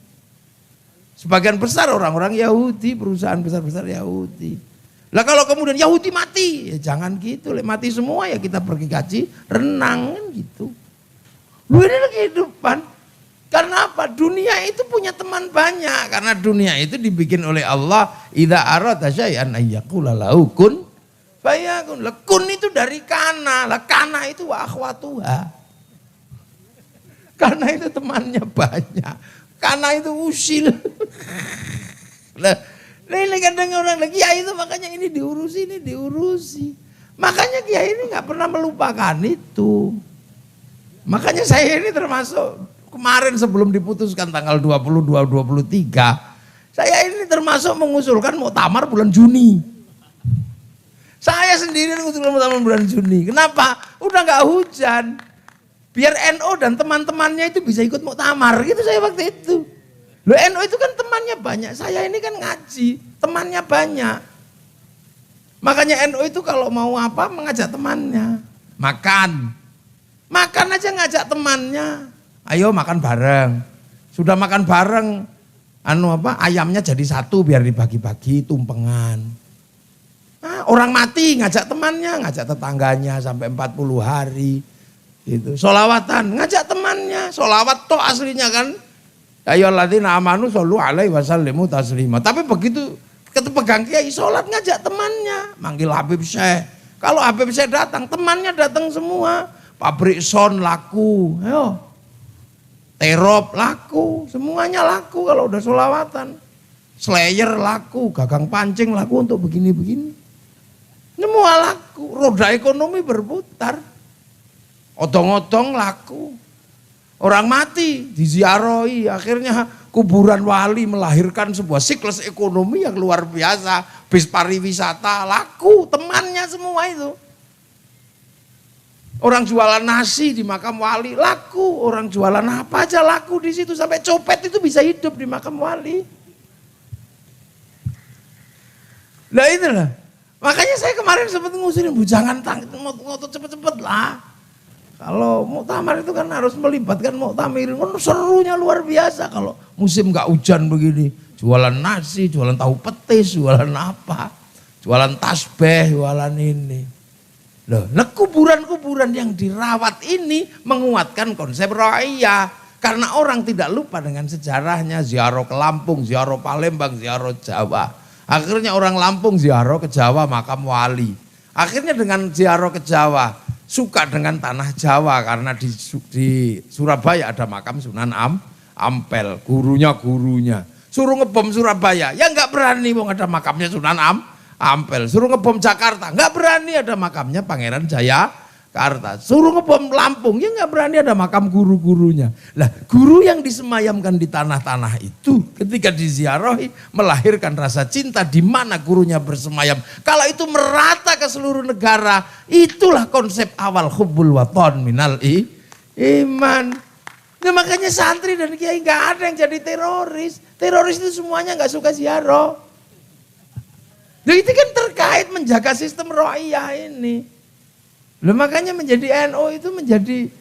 Sebagian besar orang-orang Yahudi, perusahaan besar-besar Yahudi. Lah kalau kemudian Yahudi mati, ya jangan gitu. Mati semua ya kita pergi kaji renang kan gitu. Lu ini kehidupan. Karena apa? Dunia itu punya teman banyak. Karena dunia itu dibikin oleh Allah. Idza arada syai'an ayyaqula lahu kun fayakun. Lah kun itu dari kana. Lah kana itu wa akhwatuha. Karena itu temannya banyak. Kana itu usil. Lah ini kadang orang lagi kiai itu makanya ini diurusi. Makanya kiai ini nggak pernah melupakan itu. Makanya saya ini termasuk kemarin sebelum diputuskan tanggal 22-23, saya ini termasuk mengusulkan muktamar bulan Juni. Saya sendiri mengusulkan muktamar bulan Juni. Kenapa? Udah nggak hujan. Biar NU dan teman-temannya itu bisa ikut muktamar gitu saya waktu itu. Loh NU itu kan temannya banyak, saya ini kan ngaji, temannya banyak. Makanya NU itu kalau mau apa mengajak temannya, makan aja ngajak temannya, ayo makan bareng. Sudah makan bareng, ayamnya jadi satu biar dibagi-bagi tumpengan. Nah, orang mati ngajak temannya, ngajak tetangganya sampai 40 hari. Gitu. Sholawatan, ngajak temannya, sholawat toh aslinya kan. Ayyuhalladzina amanu shollu alaihi wasallimu taslima. Tapi begitu pegang kiai sholat ngajak temannya, manggil Habib Syekh. Kalau Habib Syekh datang, temannya datang semua. Pabrik son laku, ayo. Terop laku, semuanya laku kalau udah sholawatan. Slayer laku, gagang pancing laku untuk begini-begini. Semua laku, roda ekonomi berputar. Odong-odong laku. Orang mati diziarahi, akhirnya kuburan wali melahirkan sebuah siklus ekonomi yang luar biasa. Bis pariwisata laku, temannya semua itu. Orang jualan nasi di makam wali laku, orang jualan apa aja laku di situ, sampai copet itu bisa hidup di makam wali. Nah itulah. Makanya saya kemarin sempat ngusulin, Bu jangan ngotot cepet-cepet lah. Kalau muktamar itu kan harus melibatkan muktamir, serunya luar biasa kalau musim nggak hujan begini. Jualan nasi, jualan tahu petis, jualan apa. Jualan tasbih, jualan ini. Loh, nah kuburan-kuburan yang dirawat ini menguatkan konsep ra'iyah. Karena orang tidak lupa dengan sejarahnya. Ziarah ke Lampung, ziarah Palembang, ziarah Jawa. Akhirnya orang Lampung ziarah ke Jawa makam wali. Akhirnya dengan ziarah ke Jawa suka dengan tanah Jawa. Karena di Surabaya ada makam Sunan Ampel. Gurunya. Suruh ngebom Surabaya, ya nggak berani, wong ada makamnya Sunan Ampel. Suruh ngebom Jakarta, nggak berani, ada makamnya Pangeran Jayakarta. Suruh ngebom Lampung, ya nggak berani, ada makam guru-gurunya. Lah, guru yang disemayamkan di tanah-tanah itu ketika diziarahi melahirkan rasa cinta di mana gurunya bersemayam. Kalau itu merata ke seluruh negara, itulah konsep awal hubbul waton minal iman. Nah makanya santri dan kiai nggak ada yang jadi teroris. Teroris itu semuanya nggak suka ziarah. Jadi itu kan terkait menjaga sistem ro'iyah ini. Loh makanya menjadi NU itu menjadi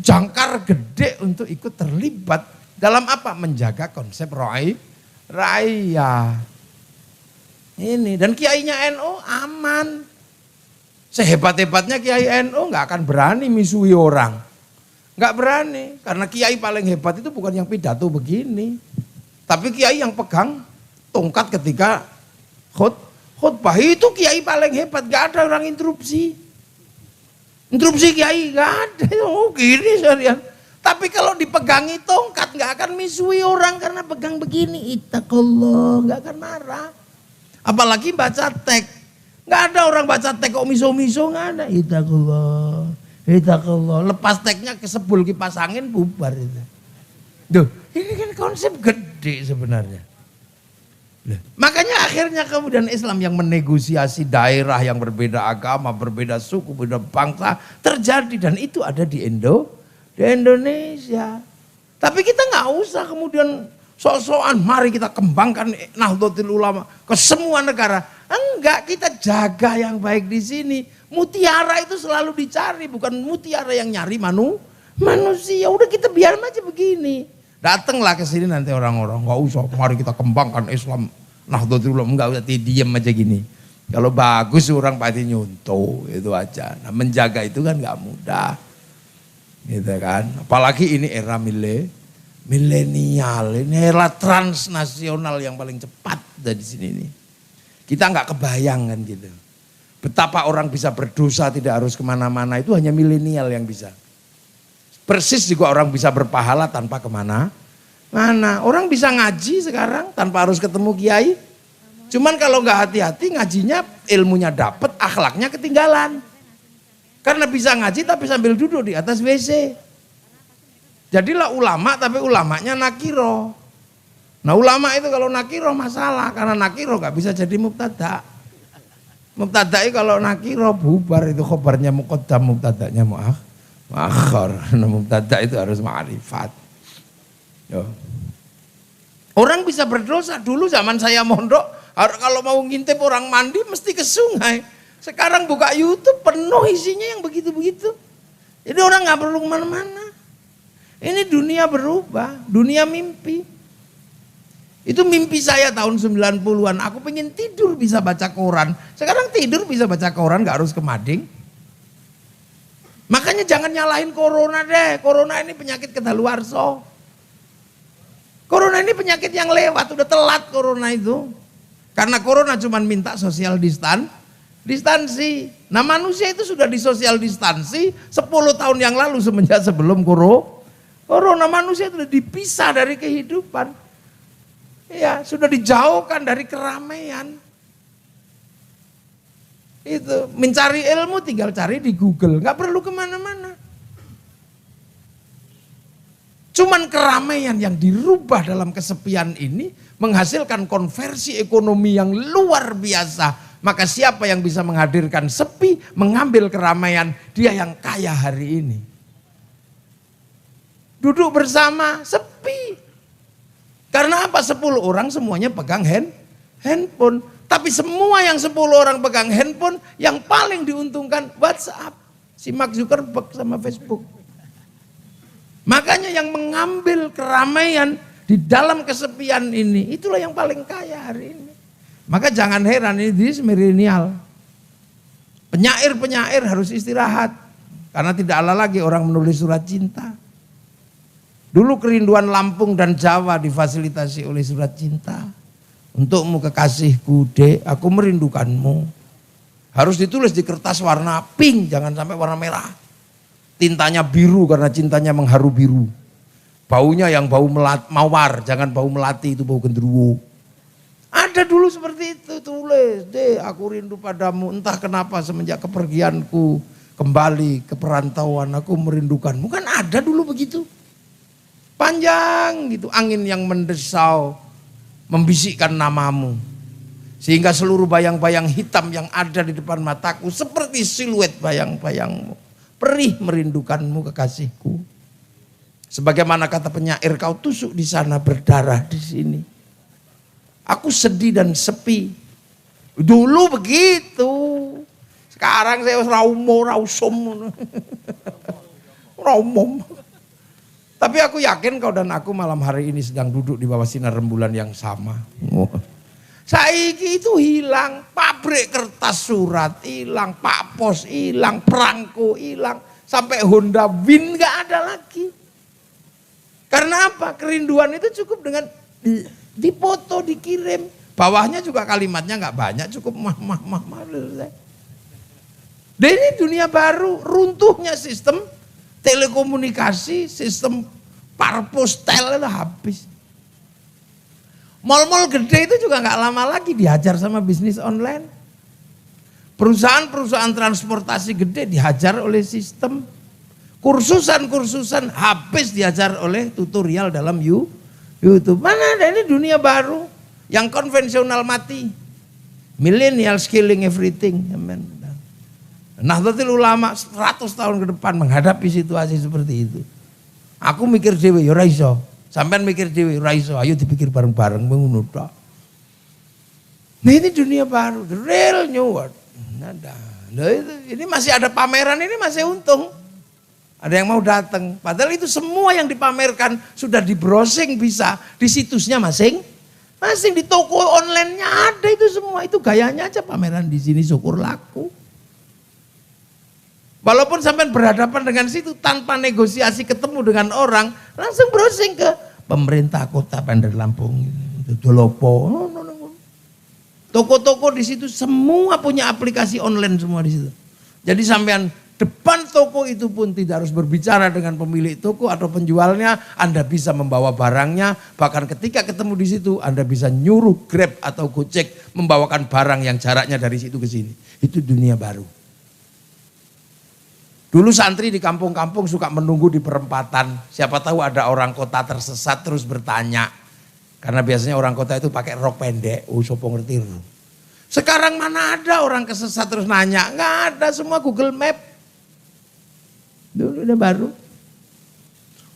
jangkar gede untuk ikut terlibat dalam apa? Menjaga konsep ro'iyah. Ini dan kiainya NU aman. Sehebat-hebatnya kiai NU nggak akan berani misuhi orang. Nggak berani, karena kiai paling hebat itu bukan yang pidato begini. Tapi kiai yang pegang tongkat ketika khutbah itu kiai paling hebat, nggak ada orang interupsi. Interupsi kiai nggak ada, oh gini seharian. Tapi kalau dipegangi tongkat nggak akan misui orang karena pegang begini, ittaqullah, nggak akan marah. Apalagi baca teks, nggak ada orang baca teks kok miso-miso, nggak ada, ittaqullah. Hitakallah, lepas teknya kesebul kipas angin bubar itu. Duh, ini kan konsep gede sebenarnya. Makanya akhirnya kemudian Islam yang menegosiasi daerah yang berbeda agama, berbeda suku, berbeda bangsa terjadi dan itu ada di Indonesia. Tapi kita nggak usah kemudian sok-sokan mari kita kembangkan Nahdlatul Ulama ke semua negara. Enggak, kita jaga yang baik di sini. Mutiara itu selalu dicari, bukan mutiara yang nyari manusia. Udah kita biar aja begini. Datanglah ke sini nanti orang-orang, nggak usah, mari kita kembangkan Islam. Nahdlatul Ulama, enggak usah diem aja gini. Kalau bagus orang pasti nyuntuh, itu aja. Nah, menjaga itu kan nggak mudah, gitu kan. Apalagi ini era milenial, ini era transnasional yang paling cepat dari sini nih. Kita nggak kebayang kan gitu. Betapa orang bisa berdosa tidak harus kemana-mana, itu hanya milenial yang bisa. Persis juga orang bisa berpahala tanpa kemana-mana. Orang bisa ngaji sekarang tanpa harus ketemu kiai. Cuman kalau nggak hati-hati ngajinya ilmunya dapat, akhlaknya ketinggalan. Karena bisa ngaji tapi sambil duduk di atas WC. Jadilah ulama tapi ulamanya nakiro. Nah ulama itu kalau nakiro masalah, karena nakiro nggak bisa jadi mubtada'. Mubtada'i kalau nakiro bubar, itu khobarnya muqaddam, mubtada'nya muakhar. Nah, mubtada' itu harus ma'rifat. Orang bisa berdosa, dulu zaman saya mondok, kalau mau ngintip orang mandi mesti ke sungai. Sekarang buka YouTube penuh isinya yang begitu-begitu. Jadi orang nggak perlu kemana-mana. Ini dunia berubah, dunia mimpi. Itu mimpi saya tahun 90-an, aku pengen tidur bisa baca koran. Sekarang tidur bisa baca koran, gak harus ke mading. Makanya jangan nyalahin corona deh, corona ini penyakit kedaluarsa. Corona ini penyakit yang lewat, udah telat corona itu. Karena corona cuma minta social distansi. Nah manusia itu sudah di social distansi 10 tahun yang lalu semenjak sebelum corona. Manusia itu sudah dipisah dari kehidupan. Ya, sudah dijauhkan dari keramaian. Itu mencari ilmu tinggal cari di Google, nggak perlu kemana-mana. Cuman keramaian yang dirubah dalam kesepian ini menghasilkan konversi ekonomi yang luar biasa. Maka siapa yang bisa menghadirkan sepi, mengambil keramaian, dia yang kaya hari ini. Duduk bersama, sepi. Karena apa? 10 orang semuanya pegang handphone. Tapi semua yang 10 orang pegang handphone, yang paling diuntungkan WhatsApp. Si Mark Zuckerberg sama Facebook. Makanya yang mengambil keramaian Di dalam kesepian ini, itulah yang paling kaya hari ini. Maka jangan heran ini milenial. Penyair-penyair harus istirahat. Karena tidak ada lagi orang menulis surat cinta. Dulu kerinduan Lampung dan Jawa difasilitasi oleh surat cinta. Untukmu kekasihku, dek, aku merindukanmu. Harus ditulis di kertas warna pink, jangan sampai warna merah. Tintanya biru karena cintanya mengharu biru. Baunya yang bau mawar, jangan bau melati, itu bau genderuwo. Ada dulu seperti itu, tulis, dek, aku rindu padamu, entah kenapa semenjak kepergianku kembali ke perantauan, aku merindukanmu. Kan ada dulu begitu. Panjang gitu, angin yang mendesau, membisikkan namamu. Sehingga seluruh bayang-bayang hitam yang ada di depan mataku seperti siluet bayang-bayangmu. Perih merindukanmu kekasihku. Sebagaimana kata penyair, kau tusuk di sana berdarah di sini. Aku sedih dan sepi. Dulu begitu. Sekarang saya rausum. Raumum. Tapi aku yakin kau dan aku malam hari ini sedang duduk di bawah sinar rembulan yang sama. Saiki itu hilang, pabrik kertas surat hilang, Pak Pos hilang, perangko hilang, sampai Honda Win gak ada lagi. Karena apa? Kerinduan itu cukup dengan dipoto, dikirim. Bawahnya juga kalimatnya gak banyak, cukup mah. Dan ini dunia baru, runtuhnya sistem telekomunikasi, sistem parpostel itu habis. Mal-mal gede itu juga nggak lama lagi dihajar sama bisnis online. Perusahaan-perusahaan transportasi gede dihajar oleh sistem. Kursusan-kursusan habis dihajar oleh tutorial dalam YouTube. Mana ada, ini dunia baru yang konvensional mati. Millennial killing everything. Amen. Nahdlatul Ulama 100 tahun ke depan menghadapi situasi seperti itu. Aku mikir dewe ya ora iso. Sampean mikir dewe ora iso. Ayo dipikir bareng-bareng ngono tok. Nah ini dunia baru, the real new world. Nah, ini masih ada pameran, ini masih untung. Ada yang mau datang. Padahal itu semua yang dipamerkan sudah di browsing bisa di situsnya masing di toko online-nya ada itu semua. Itu gayanya aja pameran di sini syukur laku. Walaupun sampai berhadapan dengan situ tanpa negosiasi ketemu dengan orang, langsung browsing ke pemerintah kota Bandar Lampung, Dolopo. Toko-toko di situ semua punya aplikasi online semua di situ. Jadi sampean depan toko itu pun tidak harus berbicara dengan pemilik toko atau penjualnya, Anda bisa membawa barangnya, bahkan ketika ketemu di situ Anda bisa nyuruh Grab atau Gojek membawakan barang yang jaraknya dari situ ke sini. Itu dunia baru. Dulu santri di kampung-kampung suka menunggu di perempatan. Siapa tahu ada orang kota tersesat terus bertanya. Karena biasanya orang kota itu pakai rok pendek. Sopo ngerti. Sekarang mana ada orang kesesat terus nanya. Nggak ada, semua Google Map. Dulu udah baru.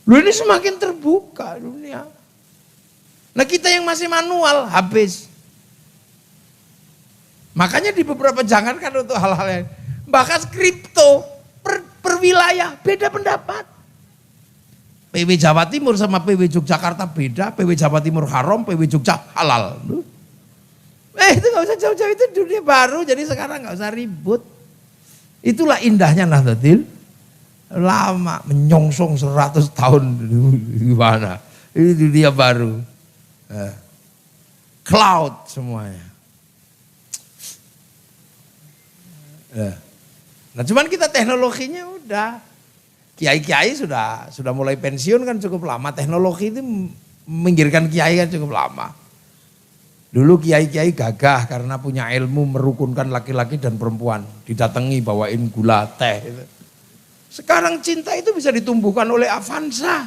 Lu ini semakin terbuka dunia. Nah kita yang masih manual habis. Makanya di beberapa jangankan untuk hal-hal yang. Bahkan kripto. Per wilayah beda pendapat. PW Jawa Timur sama PW Yogyakarta beda. PW Jawa Timur haram, PW Jogja halal. Itu gak usah jauh-jauh, itu dunia baru. Jadi sekarang gak usah ribut. Itulah indahnya Nahdlatul Ulama. Menyongsong 100 tahun gimana. Ini dunia baru. Cloud semuanya. Nah cuman kita teknologinya udah, kiai-kiai sudah mulai pensiun kan cukup lama, teknologi itu meminggirkan kiai kan cukup lama. Dulu kiai-kiai gagah karena punya ilmu merukunkan laki-laki dan perempuan, didatangi bawain gula teh. Sekarang cinta itu bisa ditumbuhkan oleh Avanza.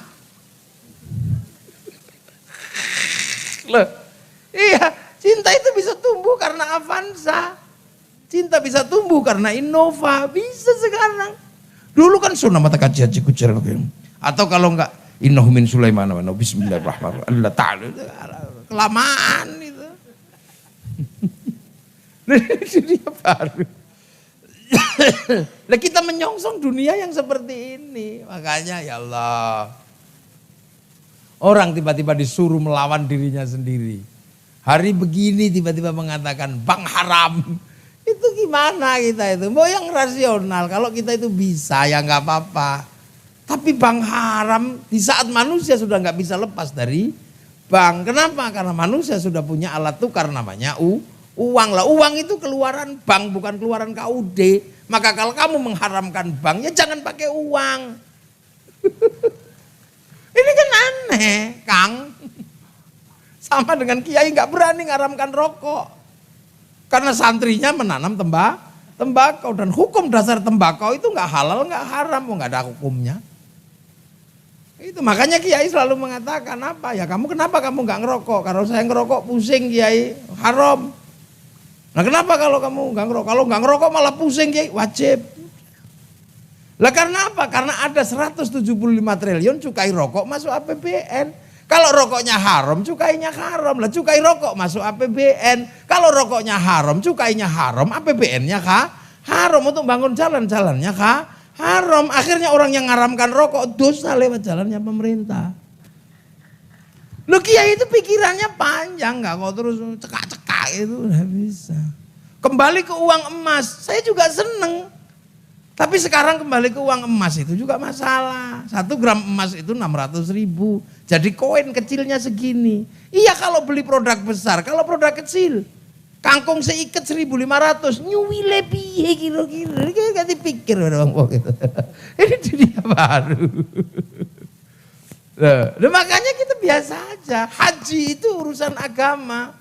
Loh, iya cinta itu bisa tumbuh karena Avanza. Cinta bisa tumbuh karena Innova, bisa sekarang. Dulu kan sunnah mata kajian cikucer. Atau kalau enggak, innahu min Sulaiman wa bismillahirrahmanirrahim. Kelamaan itu. Dunia baru. Nah kita menyongsong dunia yang seperti ini. Makanya ya Allah. Orang tiba-tiba disuruh melawan dirinya sendiri. Hari begini tiba-tiba mengatakan bank haram. Itu gimana kita itu? Mau yang rasional, kalau kita itu bisa ya nggak apa-apa. Tapi bank haram di saat manusia sudah nggak bisa lepas dari bank. Kenapa? Karena manusia sudah punya alat tukar namanya uang lah. Uang itu keluaran bank bukan keluaran KUD. Maka kalau kamu mengharamkan bank ya jangan pakai uang. Ini kan aneh, Kang. Sama dengan kiai nggak berani ngaramkan rokok. Karena santrinya menanam tembakau dan hukum dasar tembakau itu nggak halal nggak haram, nggak ada hukumnya. Itu makanya kiai selalu mengatakan apa ya kenapa kamu nggak ngerokok? Kalau saya ngerokok pusing kiai, haram. Nah kenapa kalau kamu nggak ngerokok? Kalau nggak ngerokok malah pusing kiai, wajib. Lah karena apa? Karena ada 175 triliun cukai rokok masuk APBN. Kalau rokoknya haram, cukainya haram. Lah cukai rokok masuk APBN. Kalau rokoknya haram, cukainya haram, APBN-nya haram. Untuk bangun jalan-jalannya haram. Akhirnya orang yang ngaramkan rokok dosa lewat jalannya pemerintah. Loh kiai itu pikirannya panjang, nggak kok terus cekak-cekak itu nggak bisa. Kembali ke uang emas, saya juga seneng. Tapi sekarang kembali ke uang emas itu juga masalah. 1 gram emas itu 600.000. Jadi koin kecilnya segini. Iya kalau beli produk besar, kalau produk kecil. Kangkung seikat 1.500. Nyuwile piye kira-kira. Ini gak dipikir orang gitu. Ini dunia baru. Loh, makanya kita biasa aja. Haji itu urusan agama.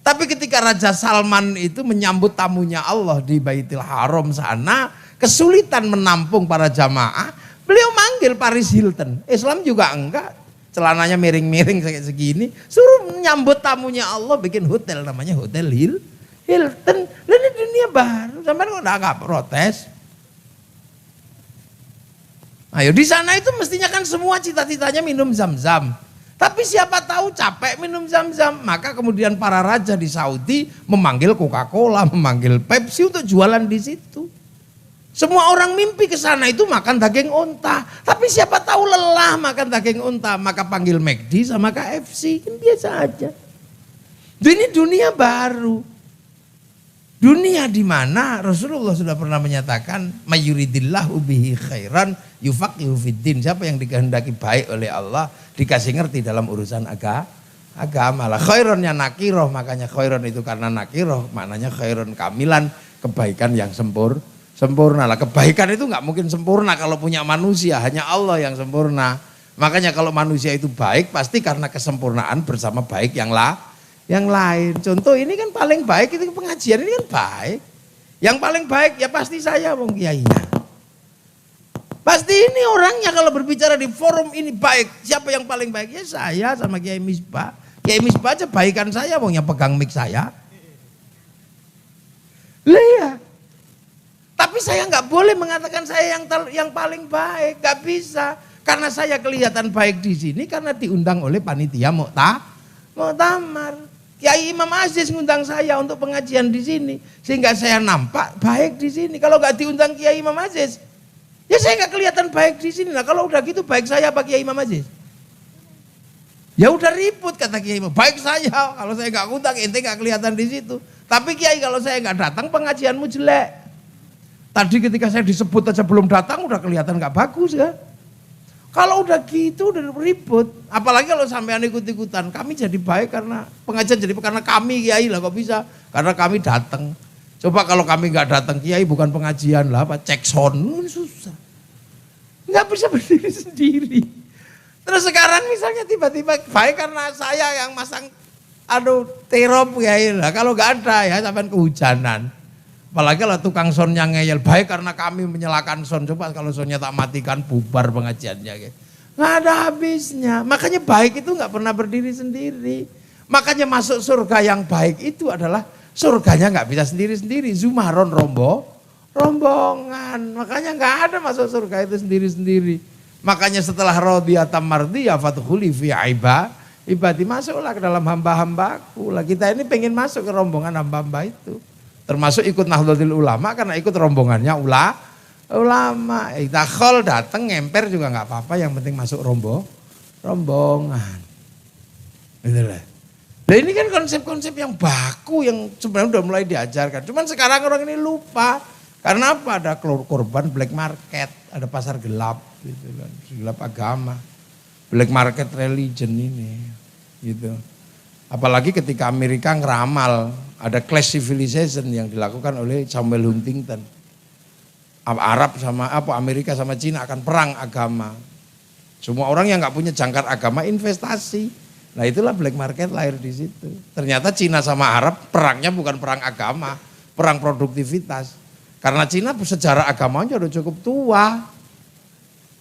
Tapi ketika Raja Salman itu menyambut tamunya Allah di Baitul Haram sana. Kesulitan menampung para jamaah, beliau manggil Paris Hilton. Islam juga enggak, celananya miring-miring kayak segini, suruh menyambut tamunya Allah bikin hotel namanya Hotel Hilton. Ini dunia baru, sampai kok enggak protes. Ayo di sana itu mestinya kan semua cita-citanya minum zam-zam. Tapi siapa tahu capek minum zam-zam, maka kemudian para raja di Saudi memanggil Coca-Cola, memanggil Pepsi untuk jualan di situ. Semua orang mimpi ke sana itu makan daging unta. Tapi siapa tahu lelah makan daging unta. Maka panggil McD sama KFC. Kan biasa aja. Ini dunia baru. Dunia di mana Rasulullah sudah pernah menyatakan. Mayuridillahu bihi khairan yufaqihu fiddin. Siapa yang dikehendaki baik oleh Allah. Dikasih ngerti dalam urusan agama lah. Khaironnya nakiroh. Makanya khairon itu karena nakiroh. Maknanya khairon kamilan. Kebaikan yang sempurna lah. Kebaikan itu nggak mungkin sempurna kalau punya manusia, hanya Allah yang sempurna. Makanya kalau manusia itu baik pasti karena kesempurnaan bersama baik yang lain. Contoh ini kan paling baik itu pengajian ini kan baik. Yang paling baik ya pasti saya wong kiainya. Pasti ini orangnya kalau berbicara di forum ini baik. Siapa yang paling baik? Ya saya sama Kiai Misbah. Kiai Misbah aja baikan saya wong yang pegang mic saya. Lah ya. Tapi saya nggak boleh mengatakan saya yang paling baik, nggak bisa. Karena saya kelihatan baik di sini karena diundang oleh panitia muktamar. Kiai Imam Aziz ngundang saya untuk pengajian di sini, sehingga saya nampak baik di sini. Kalau nggak diundang Kiai Imam Aziz, ya saya nggak kelihatan baik di sini. Nah kalau udah gitu baik saya apa Kiai Imam Aziz? Ya udah ribut kata Kiai Imam. Baik saya, kalau saya nggak ngundang ente nggak kelihatan di situ. Tapi Kiai kalau saya nggak datang pengajianmu jelek. Tadi ketika saya disebut aja belum datang udah kelihatan gak bagus ya. Kalau udah gitu udah ribut. Apalagi kalau sampean ikut-ikutan. Kami jadi baik karena pengajian jadi karena kami Kiai lah kok bisa. Karena kami datang. Coba kalau kami gak datang Kiai bukan pengajian lah apa cek sound susah. Gak bisa berdiri sendiri. Terus sekarang misalnya tiba-tiba baik karena saya yang masang terop Kiai lah. Kalau gak ada ya sampean kehujanan. Apalagi kalau tukang soundnya ngeyel, baik karena kami menyalakan sound. Coba kalau soundnya tak matikan bubar pengajiannya. Nggak ada habisnya. Makanya baik itu nggak pernah berdiri sendiri. Makanya masuk surga yang baik itu adalah surganya nggak bisa sendiri-sendiri. Zumaron rombongan. Makanya nggak ada masuk surga itu sendiri-sendiri. Makanya setelah radiyatan mardiyah fadkhuli fi ibadi, masuklah ke dalam hamba-hambaku. Lah kita ini pengen masuk ke rombongan hamba-hamba itu. Termasuk ikut Nahdlatul Ulama karena ikut rombongannya ulama. Dakhol datang ngemper juga nggak apa-apa, yang penting masuk rombongan. Gitu lah. Nah ini kan konsep-konsep yang baku yang sebenarnya udah mulai diajarkan. Cuman sekarang orang ini lupa. Karena apa? Ada korban black market, ada pasar gelap gitu kan, gelap agama. Black market religion ini gitu. Apalagi ketika Amerika ngeramal ada class civilization yang dilakukan oleh Samuel Huntington. Arab sama Amerika sama Cina akan perang agama. Semua orang yang nggak punya jangkar agama investasi. Nah itulah black market lahir di situ. Ternyata Cina sama Arab perangnya bukan perang agama, perang produktivitas. Karena Cina sejarah agamanya udah cukup tua.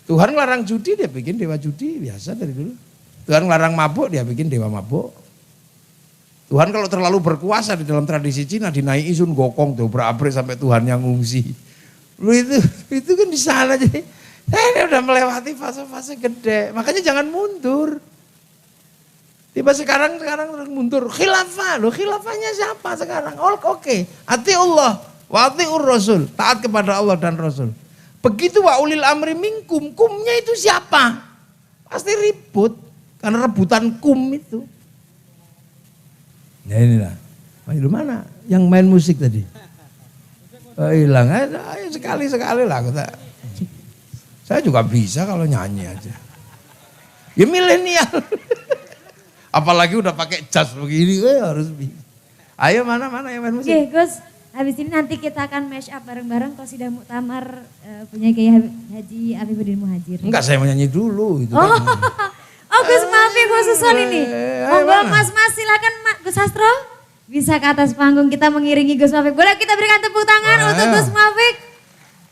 Tuhan larang judi, dia bikin dewa judi biasa dari dulu. Tuhan larang mabuk, dia bikin dewa mabuk. Tuhan kalau terlalu berkuasa di dalam tradisi Cina dinaiki Sun Gokong tuh berabrik sampai Tuhan yang ngungsi. Lu itu kan di sana jadi ini udah melewati fase-fase gede. Makanya jangan mundur. Tiba sekarang mundur. Khilafah, lo khilafahnya siapa sekarang? Oke. Ati Allah, wa atiur Rasul, taat kepada Allah dan Rasul. Begitu wa ulil amri minkum, kumnya itu siapa? Pasti ribut karena rebutan kum itu. Ya inilah. Ayo mana? Yang main musik tadi? Oh, hilang ayo sekali-sekali lah kata. Saya juga bisa kalau nyanyi aja. Ya milenial. Apalagi udah pakai jas begini, harus bisa. Ayo mana yang main musik? Oke, Gus, habis ini nanti kita akan mash up bareng-bareng Qasidah Muktamar punya Kiai Haji Afifuddin Muhajir. Enggak, saya mau nyanyi dulu itu. Oh, oh Gus maafin khususon ini. Monggo Mas silakan Gus Sastro. Bisa ke atas panggung kita mengiringi Gus Muafik. Boleh kita berikan tepuk tangan untuk Gus Muafik.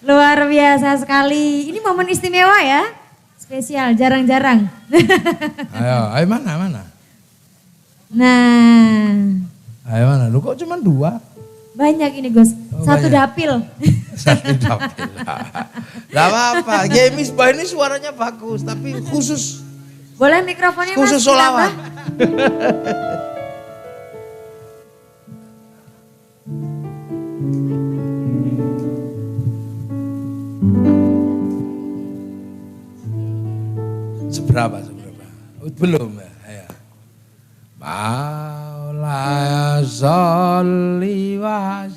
Luar biasa sekali. Ini momen istimewa ya. Spesial, jarang-jarang. Ayo mana? Nah. Ayo mana? Lu kok cuma 2? Banyak ini Gus. Satu banyak. dapil. Satu dapil. Gak apa-apa. Kiai Misbah ini suaranya bagus. Tapi khusus. Boleh mikrofonnya Mas? Khusus sholawat. Seberapa? Belum ya. Ayo. Maulaya sholli wa